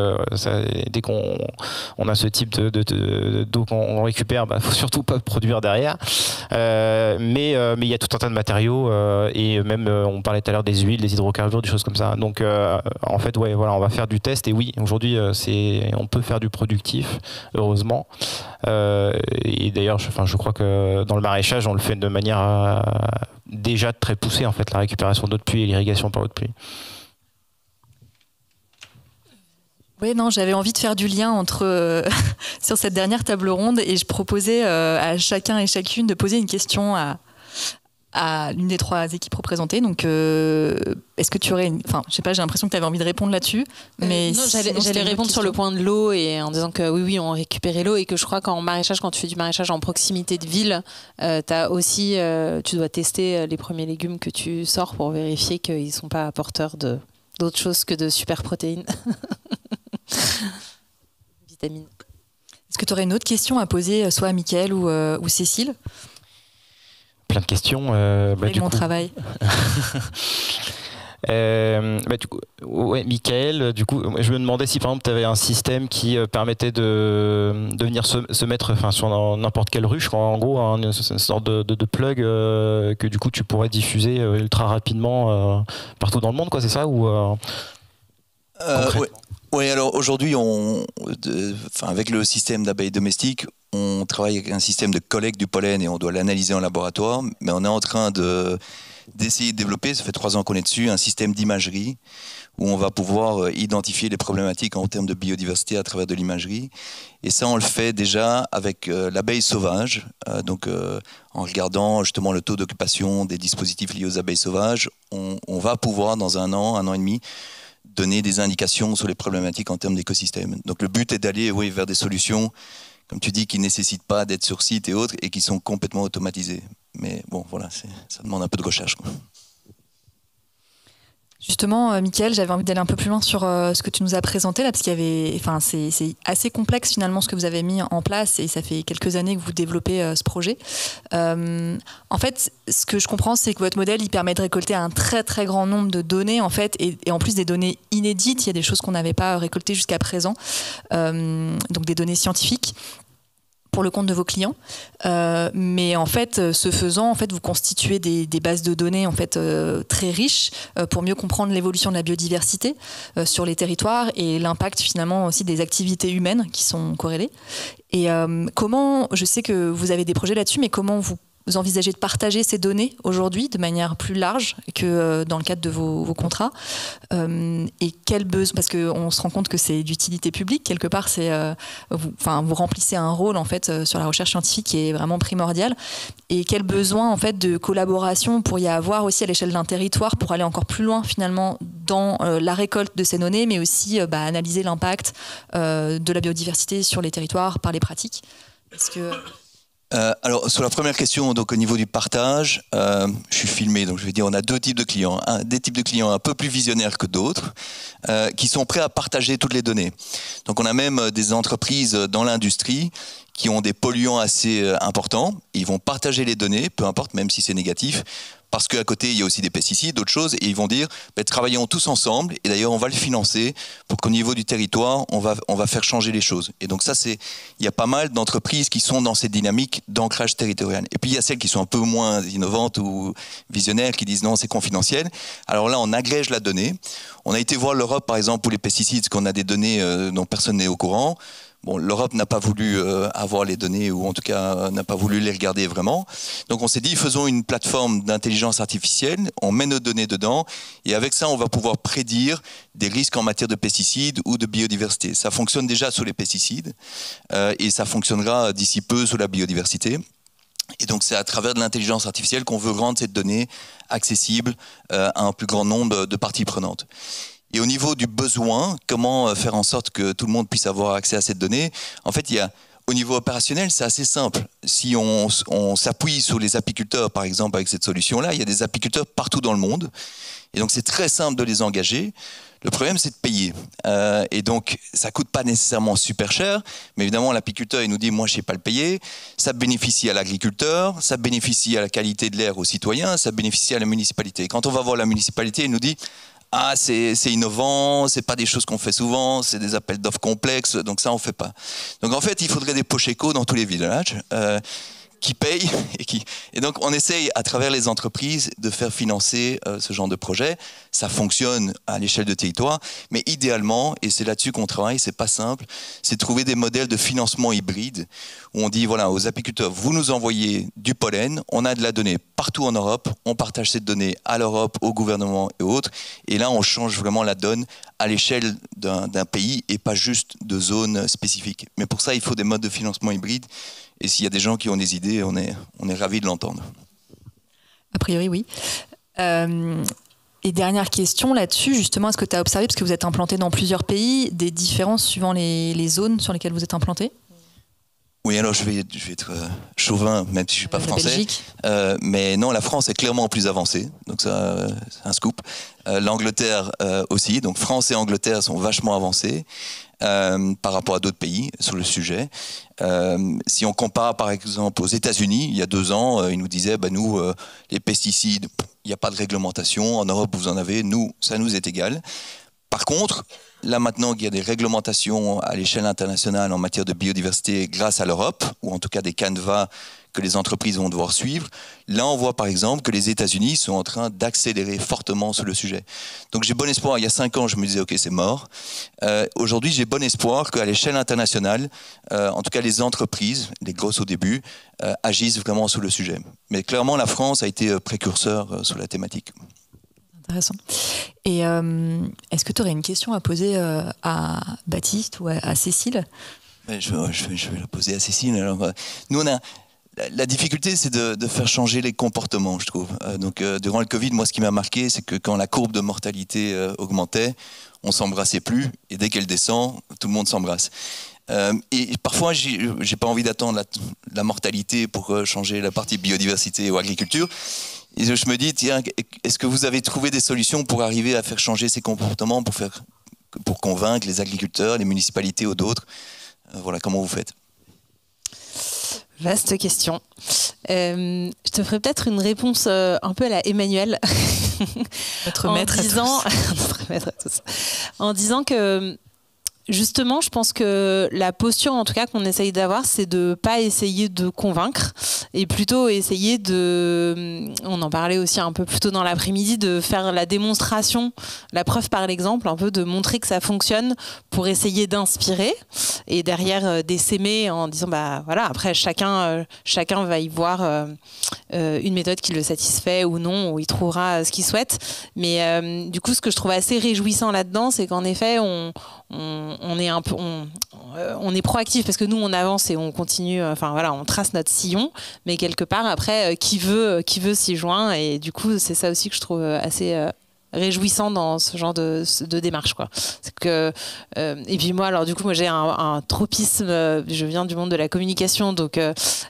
dès qu'on a ce type d'eau qu'on récupère, faut surtout pas produire derrière, mais il y a tout un tas de matériaux et même on parlait tout à l'heure des huiles, des hydrocarbures, des choses comme ça, donc en fait ouais, voilà, on va faire du test et oui, aujourd'hui on peut faire du productif, heureusement, et d'ailleurs je crois que dans le maraîchage on le fait de manière déjà très poussée en fait, la récupération d'eau de pluie et l'irrigation par eau de pluie. Oui, non, j'avais envie de faire du lien entre sur cette dernière table ronde et je proposais à chacun et chacune de poser une question à l'une des trois équipes représentées. Donc, est-ce que tu aurais enfin, je sais pas, j'ai l'impression que tu avais envie de répondre là-dessus. Mais non, j'allais répondre sur le point de l'eau et en disant que oui, on récupérait l'eau et que je crois qu'en maraîchage, quand tu fais du maraîchage en proximité de ville, t'as aussi, tu dois tester les premiers légumes que tu sors pour vérifier qu'ils ne sont pas porteurs d'autres choses que de super protéines. Vitamines. Est-ce que tu aurais une autre question à poser soit à Mickaël ou Cécile? Plein de questions. Avec mon travail. Du coup, ouais, Mickaël, du coup, je me demandais si par exemple tu avais un système qui permettait de venir se mettre sur n'importe quelle ruche, en gros, une sorte de plug que du coup tu pourrais diffuser ultra rapidement partout dans le monde, quoi, c'est ça ou Oui, alors aujourd'hui, avec le système d'abeilles domestiques, on travaille avec un système de collecte du pollen et on doit l'analyser en laboratoire, mais on est en train d'essayer de développer, ça fait 3 ans qu'on est dessus, un système d'imagerie où on va pouvoir identifier les problématiques en termes de biodiversité à travers de l'imagerie. Et ça, on le fait déjà avec l'abeille sauvage, en regardant justement le taux d'occupation des dispositifs liés aux abeilles sauvages, on va pouvoir dans un an et demi, donner des indications sur les problématiques en termes d'écosystème. Donc le but est d'aller vers des solutions, comme tu dis, qui ne nécessitent pas d'être sur site et autres, et qui sont complètement automatisées. Mais bon, voilà, ça demande un peu de recherche, quoi. Justement, Mickaël, j'avais envie d'aller un peu plus loin sur ce que tu nous as présenté là, parce qu'il y avait, c'est assez complexe finalement ce que vous avez mis en place et ça fait quelques années que vous développez ce projet. En fait, ce que je comprends, c'est que votre modèle, il permet de récolter un très très grand nombre de données en fait, et en plus des données inédites. Il y a des choses qu'on n'avait pas récoltées jusqu'à présent, donc des données scientifiques pour le compte de vos clients, mais en fait, ce faisant, en fait, vous constituez des bases de données en fait très riches pour mieux comprendre l'évolution de la biodiversité sur les territoires et l'impact finalement aussi des activités humaines qui sont corrélées. Et comment, je sais que vous avez des projets là-dessus, mais comment vous envisagez de partager ces données aujourd'hui de manière plus large que dans le cadre de vos contrats, et quel besoin, parce qu'on se rend compte que c'est d'utilité publique quelque part, c'est vous remplissez un rôle en fait sur la recherche scientifique qui est vraiment primordial, et quel besoin en fait de collaboration pour y avoir aussi à l'échelle d'un territoire pour aller encore plus loin finalement dans la récolte de ces données, mais aussi analyser l'impact de la biodiversité sur les territoires par les pratiques. Est-ce que alors, sur la première question, donc au niveau du partage, je suis filmé, donc je vais dire, on a 2 types de clients. Des types de clients un peu plus visionnaires que d'autres, qui sont prêts à partager toutes les données. Donc, on a même des entreprises dans l'industrie qui ont des polluants assez importants. Ils vont partager les données, peu importe, même si c'est négatif, parce qu'à côté, il y a aussi des pesticides, d'autres choses, et ils vont dire, travaillons tous ensemble, et d'ailleurs, on va le financer pour qu'au niveau du territoire, on va faire changer les choses. Et donc ça, il y a pas mal d'entreprises qui sont dans cette dynamique d'ancrage territorial. Et puis, il y a celles qui sont un peu moins innovantes ou visionnaires, qui disent non, c'est confidentiel. Alors là, on agrège la donnée. On a été voir l'Europe, par exemple, pour les pesticides, parce qu'on a des données dont personne n'est au courant. Bon, l'Europe n'a pas voulu avoir les données, ou en tout cas n'a pas voulu les regarder vraiment. Donc on s'est dit, faisons une plateforme d'intelligence artificielle, on met nos données dedans, et avec ça on va pouvoir prédire des risques en matière de pesticides ou de biodiversité. Ça fonctionne déjà sur les pesticides, et ça fonctionnera d'ici peu sur la biodiversité. Et donc c'est à travers de l'intelligence artificielle qu'on veut rendre cette donnée accessible à un plus grand nombre de parties prenantes. Et au niveau du besoin, comment faire en sorte que tout le monde puisse avoir accès à cette donnée? En fait, au niveau opérationnel, c'est assez simple. Si on s'appuie sur les apiculteurs, par exemple, avec cette solution-là, il y a des apiculteurs partout dans le monde. Et donc, c'est très simple de les engager. Le problème, c'est de payer. Et donc, ça coûte pas nécessairement super cher, mais évidemment, l'apiculteur, il nous dit, moi, je sais pas le payer. Ça bénéficie à l'agriculteur, ça bénéficie à la qualité de l'air aux citoyens, ça bénéficie à la municipalité. Quand on va voir la municipalité, il nous dit, ah, c'est innovant, c'est pas des choses qu'on fait souvent, c'est des appels d'offres complexes, donc ça, on fait pas. Donc, en fait, il faudrait des pocheco dans tous les villages. Qui payent et donc on essaye à travers les entreprises de faire financer ce genre de projet. Ça fonctionne à l'échelle de territoire, mais idéalement, et c'est là-dessus qu'on travaille, c'est pas simple, c'est de trouver des modèles de financement hybride où on dit voilà aux apiculteurs, vous nous envoyez du pollen, on a de la donnée partout en Europe, on partage cette donnée à l'Europe, au gouvernement et autres, et là on change vraiment la donne à l'échelle d'un pays et pas juste de zones spécifiques. Mais pour ça, il faut des modes de financement hybrides. Et s'il y a des gens qui ont des idées, on est ravis de l'entendre. A priori, oui. Et dernière question là-dessus, justement, est-ce que tu as observé, parce que vous êtes implanté dans plusieurs pays, des différences suivant les zones sur lesquelles vous êtes implanté? Oui, alors je vais être chauvin, même si je ne suis pas français. Belgique. Mais non, la France est clairement plus avancée, donc ça, c'est un scoop. L'Angleterre aussi, donc France et Angleterre sont vachement avancés. Par rapport à d'autres pays sur le sujet. Si on compare par exemple aux États-Unis, il y a 2 ans, ils nous disaient nous, les pesticides, il n'y a pas de réglementation. En Europe, vous en avez. Nous, ça nous est égal. Par contre, là maintenant qu'il y a des réglementations à l'échelle internationale en matière de biodiversité grâce à l'Europe, ou en tout cas des canevas que les entreprises vont devoir suivre, là on voit par exemple que les États-Unis sont en train d'accélérer fortement sur le sujet. Donc j'ai bon espoir, il y a 5 ans je me disais ok c'est mort. Aujourd'hui j'ai bon espoir qu'à l'échelle internationale, en tout cas les entreprises, les grosses au début, agissent vraiment sur le sujet. Mais clairement la France a été précurseur sur la thématique. Intéressant. Et est-ce que tu aurais une question à poser à Baptiste ou à Cécile? Je vais la poser à Cécile. Alors, nous on a... La difficulté, c'est de faire changer les comportements, je trouve. Donc, durant le Covid, moi, ce qui m'a marqué, c'est que quand la courbe de mortalité augmentait, on s'embrassait plus, et dès qu'elle descend, tout le monde s'embrasse. Et parfois, j'ai pas envie d'attendre la mortalité pour changer la partie biodiversité ou agriculture. Et je me dis, tiens, est-ce que vous avez trouvé des solutions pour arriver à faire changer ces comportements, pour convaincre les agriculteurs, les municipalités ou d'autres? Voilà, comment vous faites? Vaste question. Je te ferai peut-être une réponse un peu à la Emmanuel. Notre maître à tous. En disant que justement, je pense que la posture, en tout cas, qu'on essaye d'avoir, c'est de ne pas essayer de convaincre et plutôt essayer de, on en parlait aussi un peu plus tôt dans l'après-midi, de faire la démonstration, la preuve par l'exemple, un peu de montrer que ça fonctionne pour essayer d'inspirer et derrière d'essaimer en disant, voilà, après chacun va y voir une méthode qui le satisfait ou non, ou il trouvera ce qu'il souhaite. Mais du coup, ce que je trouve assez réjouissant là-dedans, c'est qu'en effet, on est proactif parce que nous on avance et on continue, on trace notre sillon, mais quelque part après qui veut s'y joindre, et du coup c'est ça aussi que je trouve assez réjouissant dans ce genre de démarche, quoi. C'est que et puis moi j'ai un tropisme, je viens du monde de la communication, donc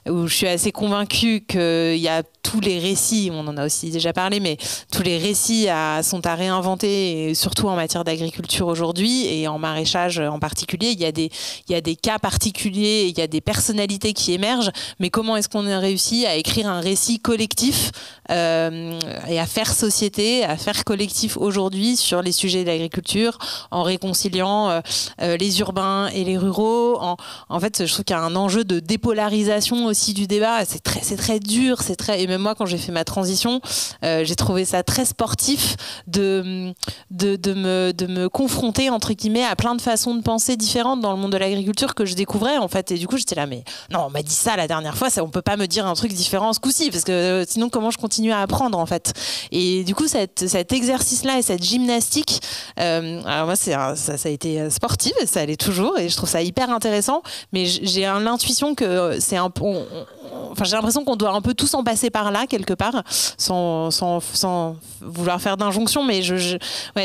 où je suis assez convaincue qu'il y a tous les récits, on en a aussi déjà parlé, mais tous les récits sont à réinventer, et surtout en matière d'agriculture aujourd'hui et en maraîchage en particulier. Il y a des cas particuliers, il y a des personnalités qui émergent, mais comment est-ce qu'on a réussi à écrire un récit collectif et à faire société, à faire collectif aujourd'hui sur les sujets de l'agriculture, en réconciliant les urbains et les ruraux. En fait, je trouve qu'il y a un enjeu de dépolarisation aussi du débat. C'est très dur, et même moi, quand j'ai fait ma transition, j'ai trouvé ça très sportif de me confronter, entre guillemets, à plein de façons de penser différentes dans le monde de l'agriculture que je découvrais, en fait. Et du coup, j'étais là, mais non, on m'a dit ça la dernière fois, on peut pas me dire un truc différent ce coup-ci, parce que sinon, comment je continue à apprendre, en fait? Et du coup, cet exercice-là et cette gymnastique, alors moi, ça a été sportif, et ça l'est toujours, et je trouve ça hyper intéressant, mais j'ai l'intuition que j'ai l'impression qu'on doit un peu tous en passer par là quelque part, sans vouloir faire d'injonction, mais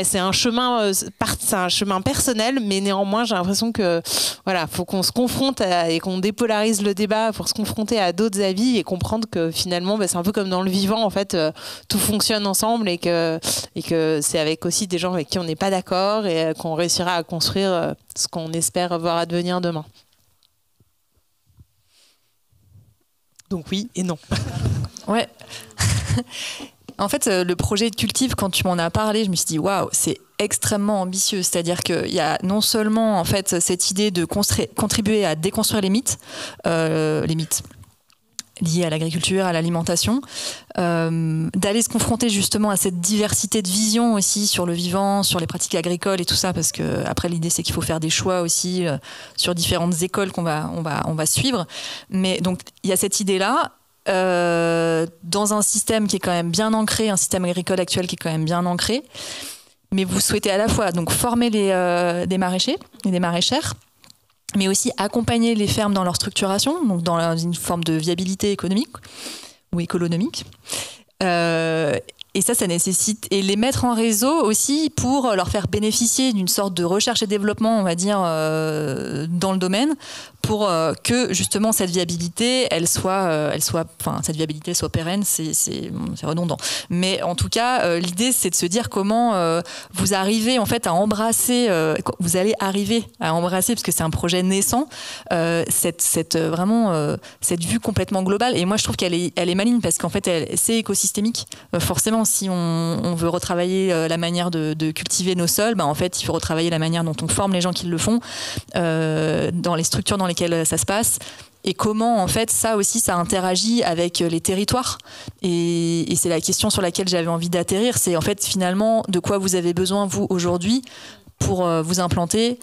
c'est un chemin personnel, mais néanmoins j'ai l'impression que voilà, faut qu'on se confronte et qu'on dépolarise le débat pour se confronter à d'autres avis et comprendre que finalement c'est un peu comme dans le vivant, en fait tout fonctionne ensemble et que c'est avec aussi des gens avec qui on n'est pas d'accord et qu'on réussira à construire ce qu'on espère voir advenir demain. Donc oui et non. Ouais. En fait, le projet de Cultive, quand tu m'en as parlé, je me suis dit waouh, c'est extrêmement ambitieux. C'est-à-dire qu'il y a non seulement en fait cette idée de contribuer à déconstruire les mythes liés à l'agriculture, à l'alimentation, d'aller se confronter justement à cette diversité de vision aussi sur le vivant, sur les pratiques agricoles et tout ça, parce que après l'idée c'est qu'il faut faire des choix aussi sur différentes écoles qu'on va suivre. Mais donc il y a cette idée-là. Dans un système qui est quand même bien ancré, un système agricole actuel qui est quand même bien ancré, mais vous souhaitez à la fois donc former des maraîchers et des maraîchères, mais aussi accompagner les fermes dans leur structuration, donc dans une forme de viabilité économique ou économique. Et ça nécessite, et les mettre en réseau aussi pour leur faire bénéficier d'une sorte de recherche et développement, on va dire, dans le domaine, pour que justement cette viabilité, cette viabilité soit pérenne, c'est redondant. Mais en tout cas, l'idée c'est de se dire comment vous arrivez en fait à embrasser, vous allez arriver à embrasser, parce que c'est un projet naissant, cette vue complètement globale. Et moi je trouve qu'elle est maligne, parce qu'en fait c'est écosystémique. Forcément, si on veut retravailler la manière de cultiver nos sols, en fait il faut retravailler la manière dont on forme les gens qui le font, dans les structures dans lesquelles ça se passe, et comment en fait ça aussi ça interagit avec les territoires. Et c'est la question sur laquelle j'avais envie d'atterrir, c'est en fait finalement de quoi vous avez besoin vous aujourd'hui pour vous implanter,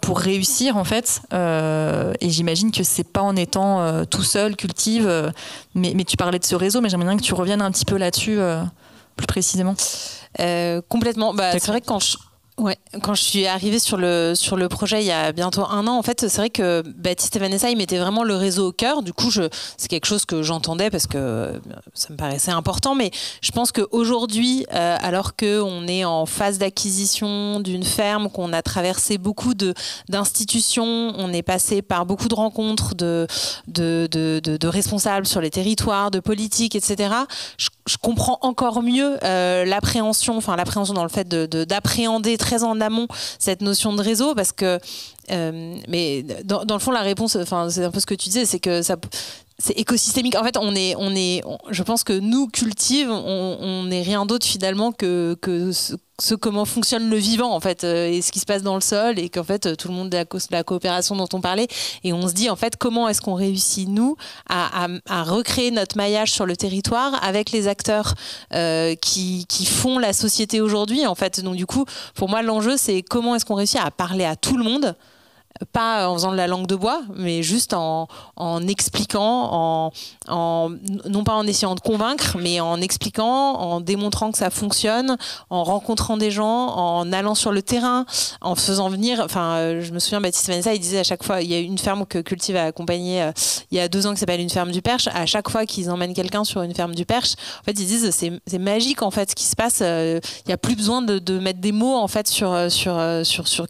pour réussir en fait, et j'imagine que c'est pas en étant tout seul Cultive, mais tu parlais de ce réseau, mais j'aimerais bien que tu reviennes un petit peu là-dessus plus précisément. Complètement, c'est vrai que quand je suis arrivée sur le projet il y a bientôt 1 an, en fait, c'est vrai que Baptiste et Vanessa, ils mettaient vraiment le réseau au cœur. Du coup, c'est quelque chose que j'entendais parce que ça me paraissait important. Mais je pense qu'aujourd'hui, alors qu'on est en phase d'acquisition d'une ferme, qu'on a traversé beaucoup d'institutions, on est passé par beaucoup de rencontres de responsables sur les territoires, de politiques, etc. Je comprends encore mieux l'appréhension dans le fait d'appréhender très en amont cette notion de réseau, parce que mais dans le fond la réponse, c'est un peu ce que tu disais, c'est que c'est écosystémique. En fait, je pense que nous, Cultive, on n'est rien d'autre finalement que comment fonctionne le vivant, en fait, et ce qui se passe dans le sol, et qu'en fait tout le monde la coopération dont on parlait, et on se dit en fait comment est-ce qu'on réussit nous à recréer notre maillage sur le territoire avec les acteurs qui font la société aujourd'hui, en fait. Donc du coup, pour moi l'enjeu c'est comment est-ce qu'on réussit à parler à tout le monde, pas en faisant de la langue de bois, mais juste en expliquant, non pas en essayant de convaincre, mais en expliquant, en démontrant que ça fonctionne, en rencontrant des gens, en allant sur le terrain, en faisant venir. Je me souviens, Baptiste et Vanessa, ils disaient à chaque fois, il y a une ferme que Cultive a accompagnée il y a 2 ans qui s'appelle une ferme du Perche. À chaque fois qu'ils emmènent quelqu'un sur une ferme du Perche, en fait, ils disent c'est magique en fait ce qui se passe. Il n'y a plus besoin de mettre des mots en fait sur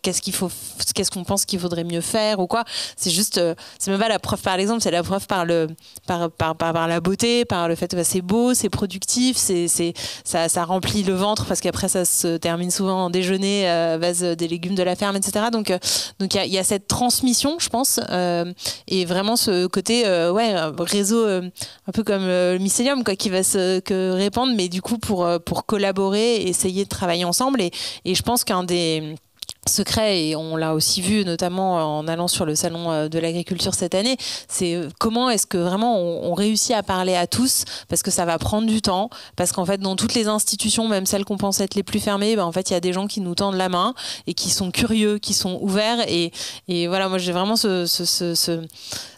qu'est-ce qu'on pense qu'il faudrait mieux faire ou quoi. C'est juste, c'est même pas la preuve par l'exemple, c'est la preuve par la beauté, par le fait que c'est beau, c'est productif, ça remplit le ventre parce qu'après ça se termine souvent en déjeuner à base des légumes de la ferme, etc. Donc il y a cette transmission, je pense, et vraiment ce côté réseau un peu comme le mycélium qui va se répandre, mais du coup pour collaborer et essayer de travailler ensemble, et je pense qu'un des secret, et on l'a aussi vu notamment en allant sur le salon de l'agriculture cette année, c'est comment est-ce que vraiment on réussit à parler à tous, parce que ça va prendre du temps, parce qu'en fait dans toutes les institutions, même celles qu'on pense être les plus fermées, en fait il y a des gens qui nous tendent la main et qui sont curieux, qui sont ouverts, et voilà, moi j'ai vraiment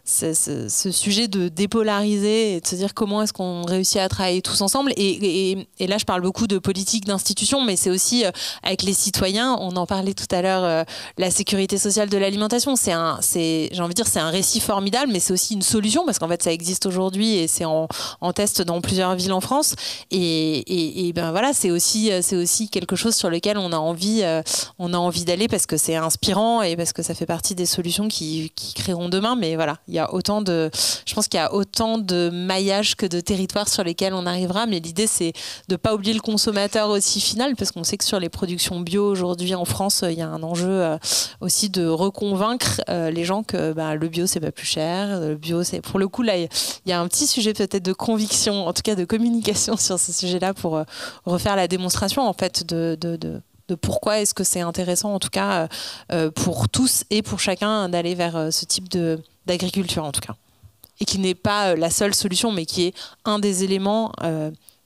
ce sujet de dépolariser et de se dire comment est-ce qu'on réussit à travailler tous ensemble. Et là, je parle beaucoup de politique, d'institutions, mais c'est aussi avec les citoyens. On en parlait tout à l'heure, la sécurité sociale de l'alimentation. J'ai envie de dire, c'est un récit formidable, mais c'est aussi une solution parce qu'en fait, ça existe aujourd'hui et c'est en test dans plusieurs villes en France. Et ben voilà, c'est aussi quelque chose sur lequel on a envie d'aller parce que c'est inspirant et parce que ça fait partie des solutions qui créeront demain. Mais voilà, je pense qu'il y a autant de maillages que de territoires sur lesquels on arrivera. Mais l'idée, c'est de ne pas oublier le consommateur aussi final, parce qu'on sait que sur les productions bio aujourd'hui en France, il y a un enjeu aussi de reconvaincre les gens que le bio, c'est pas plus cher. Le bio, c'est, pour le coup, là, il y a un petit sujet peut-être de conviction, en tout cas de communication sur ce sujet-là pour refaire la démonstration en fait de pourquoi est-ce que c'est intéressant, en tout cas pour tous et pour chacun, d'aller vers ce type d'agriculture, en tout cas. Et qui n'est pas la seule solution, mais qui est un des éléments,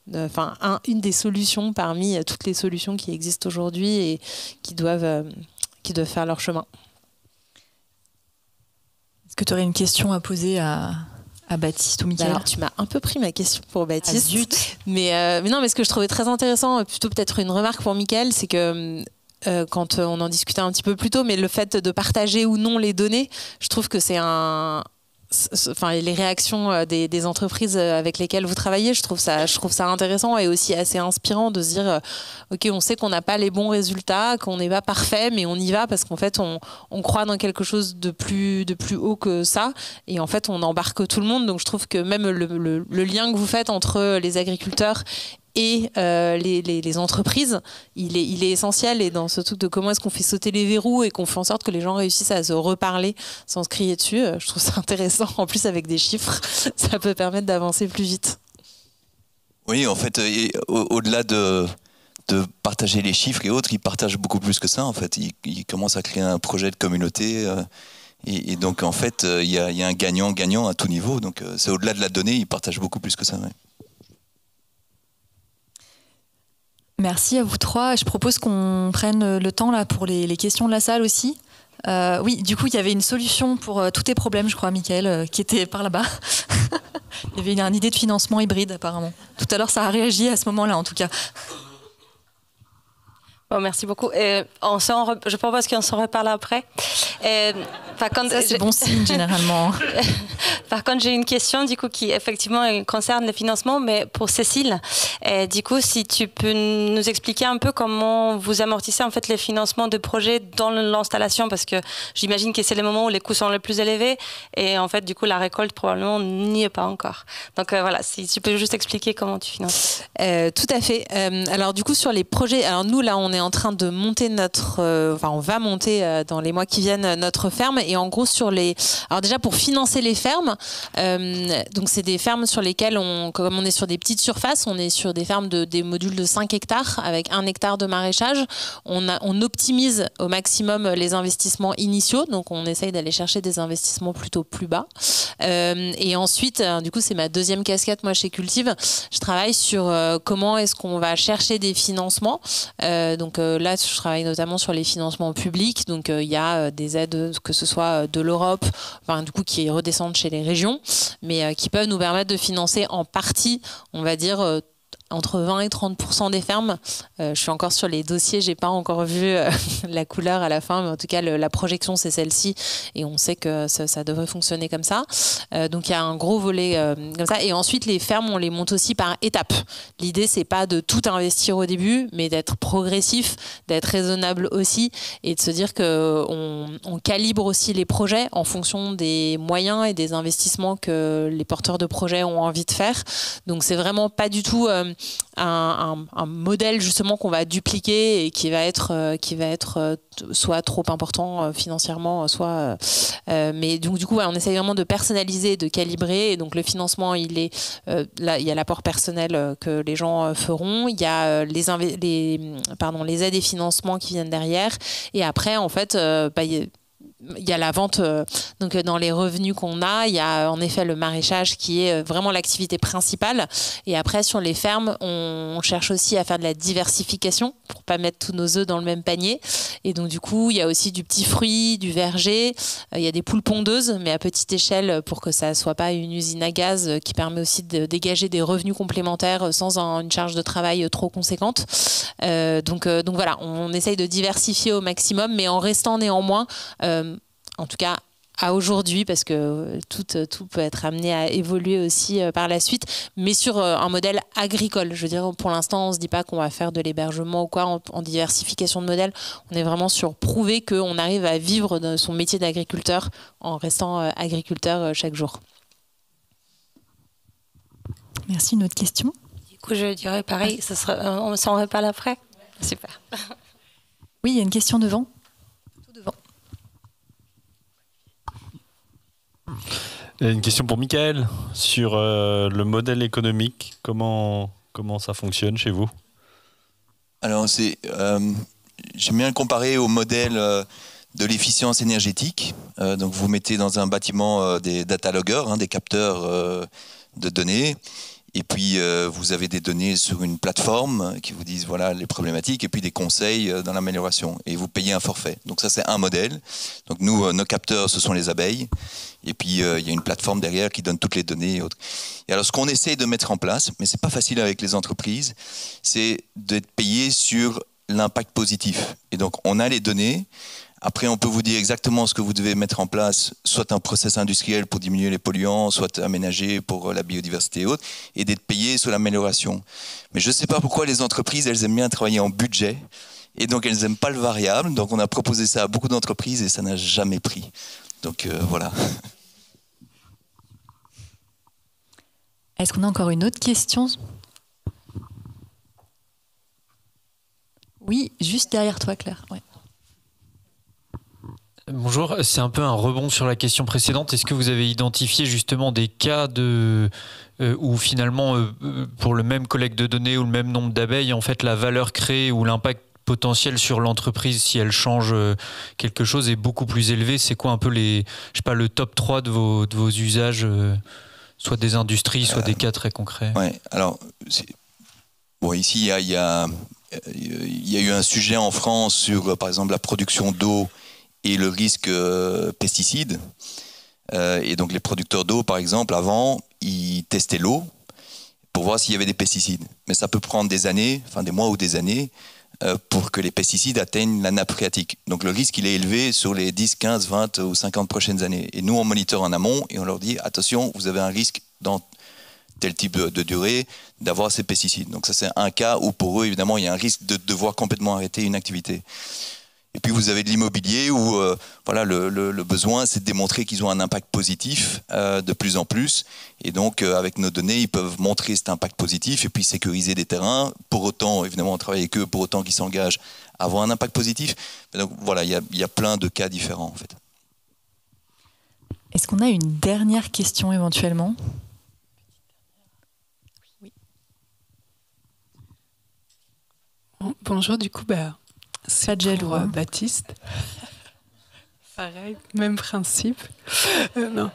une des solutions parmi toutes les solutions qui existent aujourd'hui et qui doivent faire leur chemin. Est-ce que tu aurais une question à poser à Baptiste ou Mickaël? Alors, tu m'as un peu pris ma question pour Baptiste. Ah, zut. Mais non, mais ce que je trouvais très intéressant, plutôt peut-être une remarque pour Mickaël, c'est que quand on en discutait un petit peu plus tôt, mais le fait de partager ou non les données, je trouve que c'est les réactions des entreprises avec lesquelles vous travaillez, je trouve ça intéressant et aussi assez inspirant de se dire ok, on sait qu'on n'a pas les bons résultats, qu'on n'est pas parfait, mais on y va parce qu'en fait on croit dans quelque chose de plus haut que ça, et en fait on embarque tout le monde. Donc je trouve que même le lien que vous faites entre les agriculteurs et les entreprises, il est essentiel, et dans ce truc de comment est-ce qu'on fait sauter les verrous et qu'on fait en sorte que les gens réussissent à se reparler sans se crier dessus, je trouve ça intéressant. En plus, avec des chiffres, ça peut permettre d'avancer plus vite. Oui, en fait, au-delà de partager les chiffres et autres, ils partagent beaucoup plus que ça. En fait, ils commencent à créer un projet de communauté. Et donc, en fait, il y a un gagnant-gagnant à tout niveau. Donc, c'est au-delà de la donnée, ils partagent beaucoup plus que ça. Ouais. Merci à vous trois. Je propose qu'on prenne le temps là pour les questions de la salle aussi. Oui, du coup, il y avait une solution pour tous tes problèmes, je crois, Mickaël, qui était par là-bas. Il y avait une idée de financement hybride, apparemment. Tout à l'heure, ça a réagi à ce moment-là, en tout cas. Bon, merci beaucoup. Je propose qu'on s'en reparle après. Ça, c'est bon signe, généralement. Par contre, j'ai une question, du coup, qui effectivement concerne le financement, mais pour Cécile. Du coup, si tu peux nous expliquer un peu comment vous amortissez en fait les financements de projets dans l'installation, parce que j'imagine que c'est le moment où les coûts sont les plus élevés, et en fait, du coup, la récolte probablement n'y est pas encore. Donc voilà, si tu peux juste expliquer comment tu finances. Tout à fait. Alors du coup, sur les projets, alors nous là, on est en train de monter on va monter dans les mois qui viennent notre ferme, et en gros alors déjà pour financer les fermes, donc c'est des fermes sur lesquelles comme on est sur des petites surfaces, on est sur des fermes des modules de 5 hectares avec 1 hectare de maraîchage. On optimise au maximum les investissements initiaux, donc on essaye d'aller chercher des investissements plutôt plus bas. Et ensuite, du coup, c'est ma deuxième casquette moi chez Cultive. Je travaille sur comment est-ce qu'on va chercher des financements. Donc là, je travaille notamment sur les financements publics. Donc il y a des aides, que ce soit de l'Europe, du coup qui redescendent chez les régions, mais qui peuvent nous permettre de financer en partie, on va dire, entre 20 et 30% des fermes. Je suis encore sur les dossiers, j'ai pas encore vu la couleur à la fin, mais en tout cas la projection c'est celle-ci, et on sait que ça devrait fonctionner comme ça. Donc il y a un gros volet comme ça, et ensuite les fermes on les monte aussi par étapes. L'idée c'est pas de tout investir au début, mais d'être progressif, d'être raisonnable aussi, et de se dire que on calibre aussi les projets en fonction des moyens et des investissements que les porteurs de projets ont envie de faire. Donc c'est vraiment pas du tout un modèle justement qu'on va dupliquer et qui va être soit trop important financièrement, soit mais donc du coup on essaye vraiment de personnaliser, de calibrer, et donc le financement là il y a l'apport personnel que les gens feront, il y a les aides et financements qui viennent derrière, et après en fait il y a la vente, donc dans les revenus qu'on a, il y a en effet le maraîchage qui est vraiment l'activité principale. Et après, sur les fermes, on cherche aussi à faire de la diversification pour pas mettre tous nos œufs dans le même panier. Et donc, du coup, il y a aussi du petit fruit, du verger, il y a des poules pondeuses, mais à petite échelle pour que ça soit pas une usine à gaz qui permet aussi de dégager des revenus complémentaires sans une charge de travail trop conséquente. Donc voilà, on essaye de diversifier au maximum, mais en restant néanmoins, en tout cas à aujourd'hui, parce que tout peut être amené à évoluer aussi par la suite, mais sur un modèle agricole. Je veux dire, pour l'instant, on ne se dit pas qu'on va faire de l'hébergement ou quoi en diversification de modèle. On est vraiment sur prouver qu'on arrive à vivre de son métier d'agriculteur en restant agriculteur chaque jour. Merci. Une autre question? Du coup, je dirais pareil, on s'en reparle après. Super. Oui, il y a une question devant. Tout devant. Il y a une question pour Michael sur le modèle économique. Comment ça fonctionne chez vous? Alors, j'aime bien le comparer au modèle de l'efficience énergétique. Donc, vous mettez dans un bâtiment des data loggers, des capteurs de données. Et puis, vous avez des données sur une plateforme qui vous disent voilà les problématiques et puis des conseils dans l'amélioration. Et vous payez un forfait. Donc ça, c'est un modèle. Donc nous, nos capteurs, ce sont les abeilles. Et puis, il y a une plateforme derrière qui donne toutes les données. Et autres. Et alors, ce qu'on essaie de mettre en place, mais c'est pas facile avec les entreprises, c'est d'être payé sur l'impact positif. Et donc, on a les données. Après, on peut vous dire exactement ce que vous devez mettre en place, soit un process industriel pour diminuer les polluants, soit aménager pour la biodiversité et autres, et d'être payé sur l'amélioration. Mais je ne sais pas pourquoi les entreprises, elles aiment bien travailler en budget, et donc elles n'aiment pas le variable. Donc on a proposé ça à beaucoup d'entreprises et ça n'a jamais pris. Donc voilà. Est-ce qu'on a encore une autre question? Oui, juste derrière toi, Claire. Ouais. Bonjour, c'est un peu un rebond sur la question précédente. Est-ce que vous avez identifié justement des cas où finalement, pour le même collecte de données ou le même nombre d'abeilles, en fait, la valeur créée ou l'impact potentiel sur l'entreprise, si elle change quelque chose, est beaucoup plus élevé? C'est quoi un peu le top 3 de vos usages, soit des industries, soit des cas très concrets? Ouais, alors, ici, il y a eu un sujet en France sur, par exemple, la production d'eau et le risque pesticide. Et donc les producteurs d'eau, par exemple, avant, ils testaient l'eau pour voir s'il y avait des pesticides. Mais ça peut prendre des années, enfin des mois ou des années, pour que les pesticides atteignent la nappe phréatique. Donc le risque, il est élevé sur les 10, 15, 20 ou 50 prochaines années. Et nous, on moniteur en amont et on leur dit, attention, vous avez un risque dans tel type de durée d'avoir ces pesticides. Donc ça, c'est un cas où pour eux, évidemment, il y a un risque de devoir complètement arrêter une activité. Et puis vous avez de l'immobilier où le besoin, c'est de démontrer qu'ils ont un impact positif de plus en plus. Et donc avec nos données, ils peuvent montrer cet impact positif et puis sécuriser des terrains. Pour autant, évidemment, on travaille avec eux, pour autant qu'ils s'engagent à avoir un impact positif. Mais donc voilà, il y a plein de cas différents en fait. Est-ce qu'on a une dernière question éventuellement? Oui. Bonjour, du coup, c'est pour Baptiste. Pareil, même principe. Non.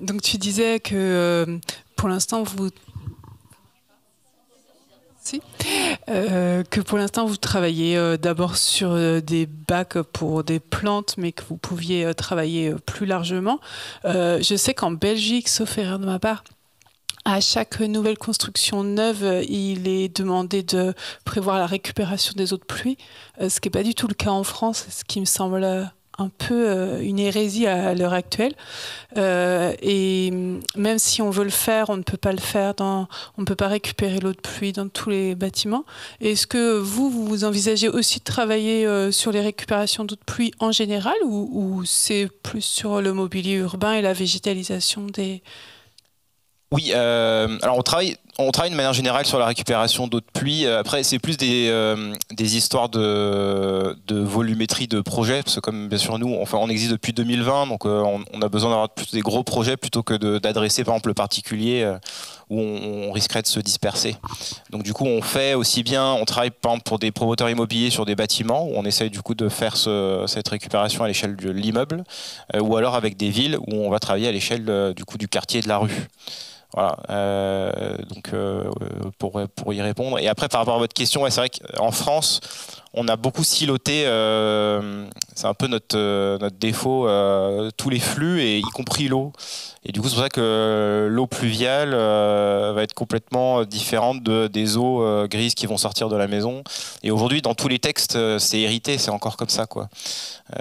Donc tu disais que pour l'instant vous travaillez d'abord sur des bacs pour des plantes, mais que vous pouviez travailler plus largement. Je sais qu'en Belgique, sauf erreur de ma part, à chaque nouvelle construction neuve, il est demandé de prévoir la récupération des eaux de pluie, ce qui n'est pas du tout le cas en France, ce qui me semble un peu une hérésie à l'heure actuelle. Et même si on veut le faire, on ne peut pas le faire, on ne peut pas récupérer l'eau de pluie dans tous les bâtiments. Est-ce que vous envisagez aussi de travailler sur les récupérations d'eau de pluie en général, ou c'est plus sur le mobilier urbain et la végétalisation des... Oui, alors on travaille on travaille de manière générale sur la récupération d'eau de pluie. Après, c'est plus des histoires de volumétrie de projets, parce que comme bien sûr nous, on existe depuis 2020, donc on a besoin d'avoir plutôt des gros projets plutôt que d'adresser par exemple le particulier où on risquerait de se disperser. Donc du coup, on travaille par exemple pour des promoteurs immobiliers sur des bâtiments où on essaye du coup de faire cette récupération à l'échelle de l'immeuble, ou alors avec des villes où on va travailler à l'échelle du coup du quartier et de la rue. Voilà, donc pour y répondre. Et après, par rapport à votre question, ouais, c'est vrai qu'en France, on a beaucoup siloté, c'est un peu notre défaut, tous les flux, et y compris l'eau. Et du coup, c'est pour ça que l'eau pluviale va être complètement différente des eaux grises qui vont sortir de la maison. Et aujourd'hui, dans tous les textes, c'est hérité, c'est encore comme ça, quoi.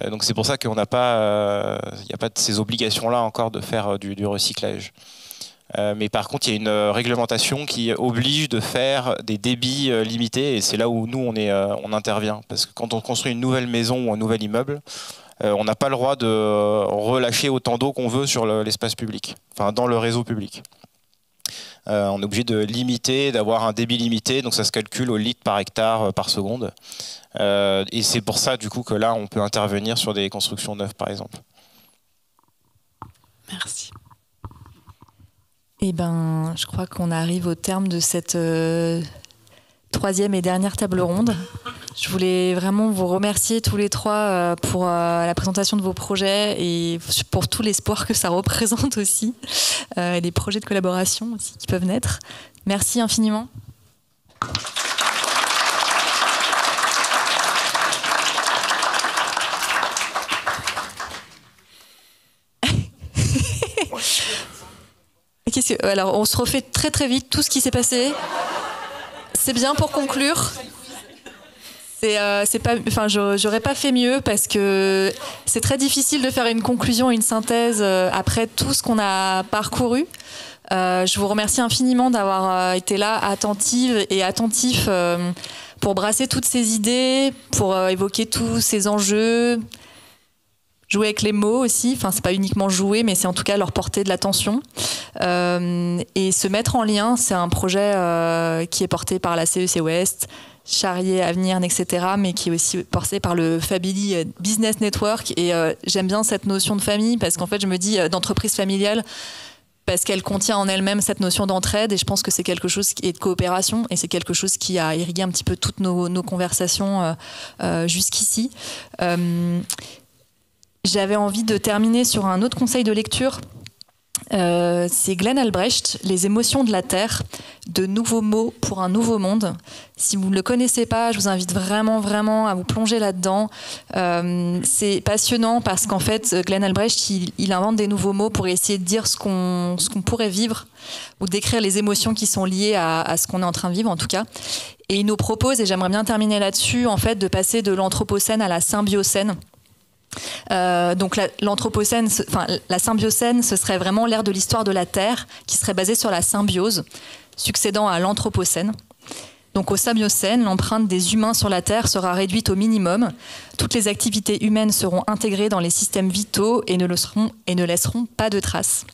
Donc c'est pour ça qu'on n'a pas, il n'y a pas de ces obligations-là encore de faire du recyclage. Mais par contre, il y a une réglementation qui oblige de faire des débits limités, et c'est là où nous on intervient, parce que quand on construit une nouvelle maison ou un nouvel immeuble, on n'a pas le droit de relâcher autant d'eau qu'on veut sur l'espace public, enfin dans le réseau public. On est obligé de limiter, d'avoir un débit limité, donc ça se calcule au litre par hectare par seconde, et c'est pour ça du coup que là on peut intervenir sur des constructions neuves par exemple. Merci. Eh ben, je crois qu'on arrive au terme de cette troisième et dernière table ronde. Je voulais vraiment vous remercier tous les trois pour la présentation de vos projets et pour tout l'espoir que ça représente aussi, et les projets de collaboration aussi qui peuvent naître. Merci infiniment. Alors, on se refait très très vite tout ce qui s'est passé. C'est bien pour conclure. C'est pas, enfin, j'aurais pas fait mieux parce que c'est très difficile de faire une conclusion, une synthèse après tout ce qu'on a parcouru. Je vous remercie infiniment d'avoir été là, attentive et attentif pour brasser toutes ces idées, pour évoquer tous ces enjeux. Jouer avec les mots aussi, enfin c'est pas uniquement jouer, mais c'est en tout cas leur porter de l'attention. Et se mettre en lien, c'est un projet qui est porté par la CEC Ouest, Charrier, Avenir, etc., mais qui est aussi porté par le Family Business Network. Et j'aime bien cette notion de famille, parce qu'en fait je me dis d'entreprise familiale, parce qu'elle contient en elle-même cette notion d'entraide, et je pense que c'est quelque chose qui est de coopération, et c'est quelque chose qui a irrigué un petit peu toutes nos conversations jusqu'ici. J'avais envie de terminer sur un autre conseil de lecture. C'est Glenn Albrecht, Les émotions de la Terre, de nouveaux mots pour un nouveau monde. Si vous ne le connaissez pas, je vous invite vraiment, vraiment à vous plonger là-dedans. C'est passionnant parce qu'en fait, Glenn Albrecht, il invente des nouveaux mots pour essayer de dire ce qu'on pourrait vivre ou décrire les émotions qui sont liées à ce qu'on est en train de vivre, en tout cas. Et il nous propose, et j'aimerais bien terminer là-dessus, en fait, de passer de l'anthropocène à la symbiocène. Donc l'anthropocène, la symbiocène, ce serait vraiment l'ère de l'histoire de la Terre qui serait basée sur la symbiose, succédant à l'anthropocène. Donc au symbiocène, l'empreinte des humains sur la Terre sera réduite au minimum. Toutes les activités humaines seront intégrées dans les systèmes vitaux et ne laisseront pas de traces.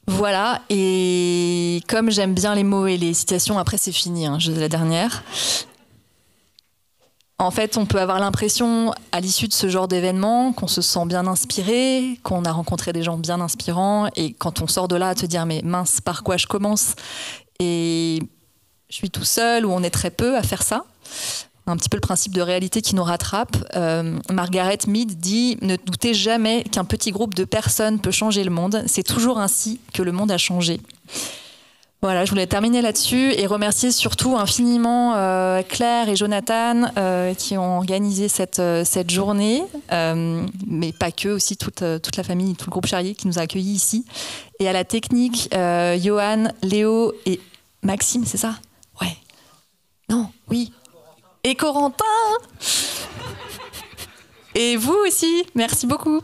Voilà, et comme j'aime bien les mots et les citations, après c'est fini, hein, la dernière. En fait, on peut avoir l'impression, à l'issue de ce genre d'événement, qu'on se sent bien inspiré, qu'on a rencontré des gens bien inspirants, et quand on sort de là, à te dire, mais mince, par quoi je commence? Et je suis tout seul, ou on est très peu à faire ça. Un petit peu le principe de réalité qui nous rattrape. Margaret Mead dit « Ne doutez jamais qu'un petit groupe de personnes peut changer le monde. C'est toujours ainsi que le monde a changé. » Voilà, je voulais terminer là-dessus et remercier surtout infiniment Claire et Jonathan qui ont organisé cette journée, mais pas que, aussi toute la famille, tout le groupe Charrier qui nous a accueillis ici. Et à la technique, Johan, Léo et Maxime, c'est ça? Ouais. Non, oui. Et Corentin. Et vous aussi, merci beaucoup.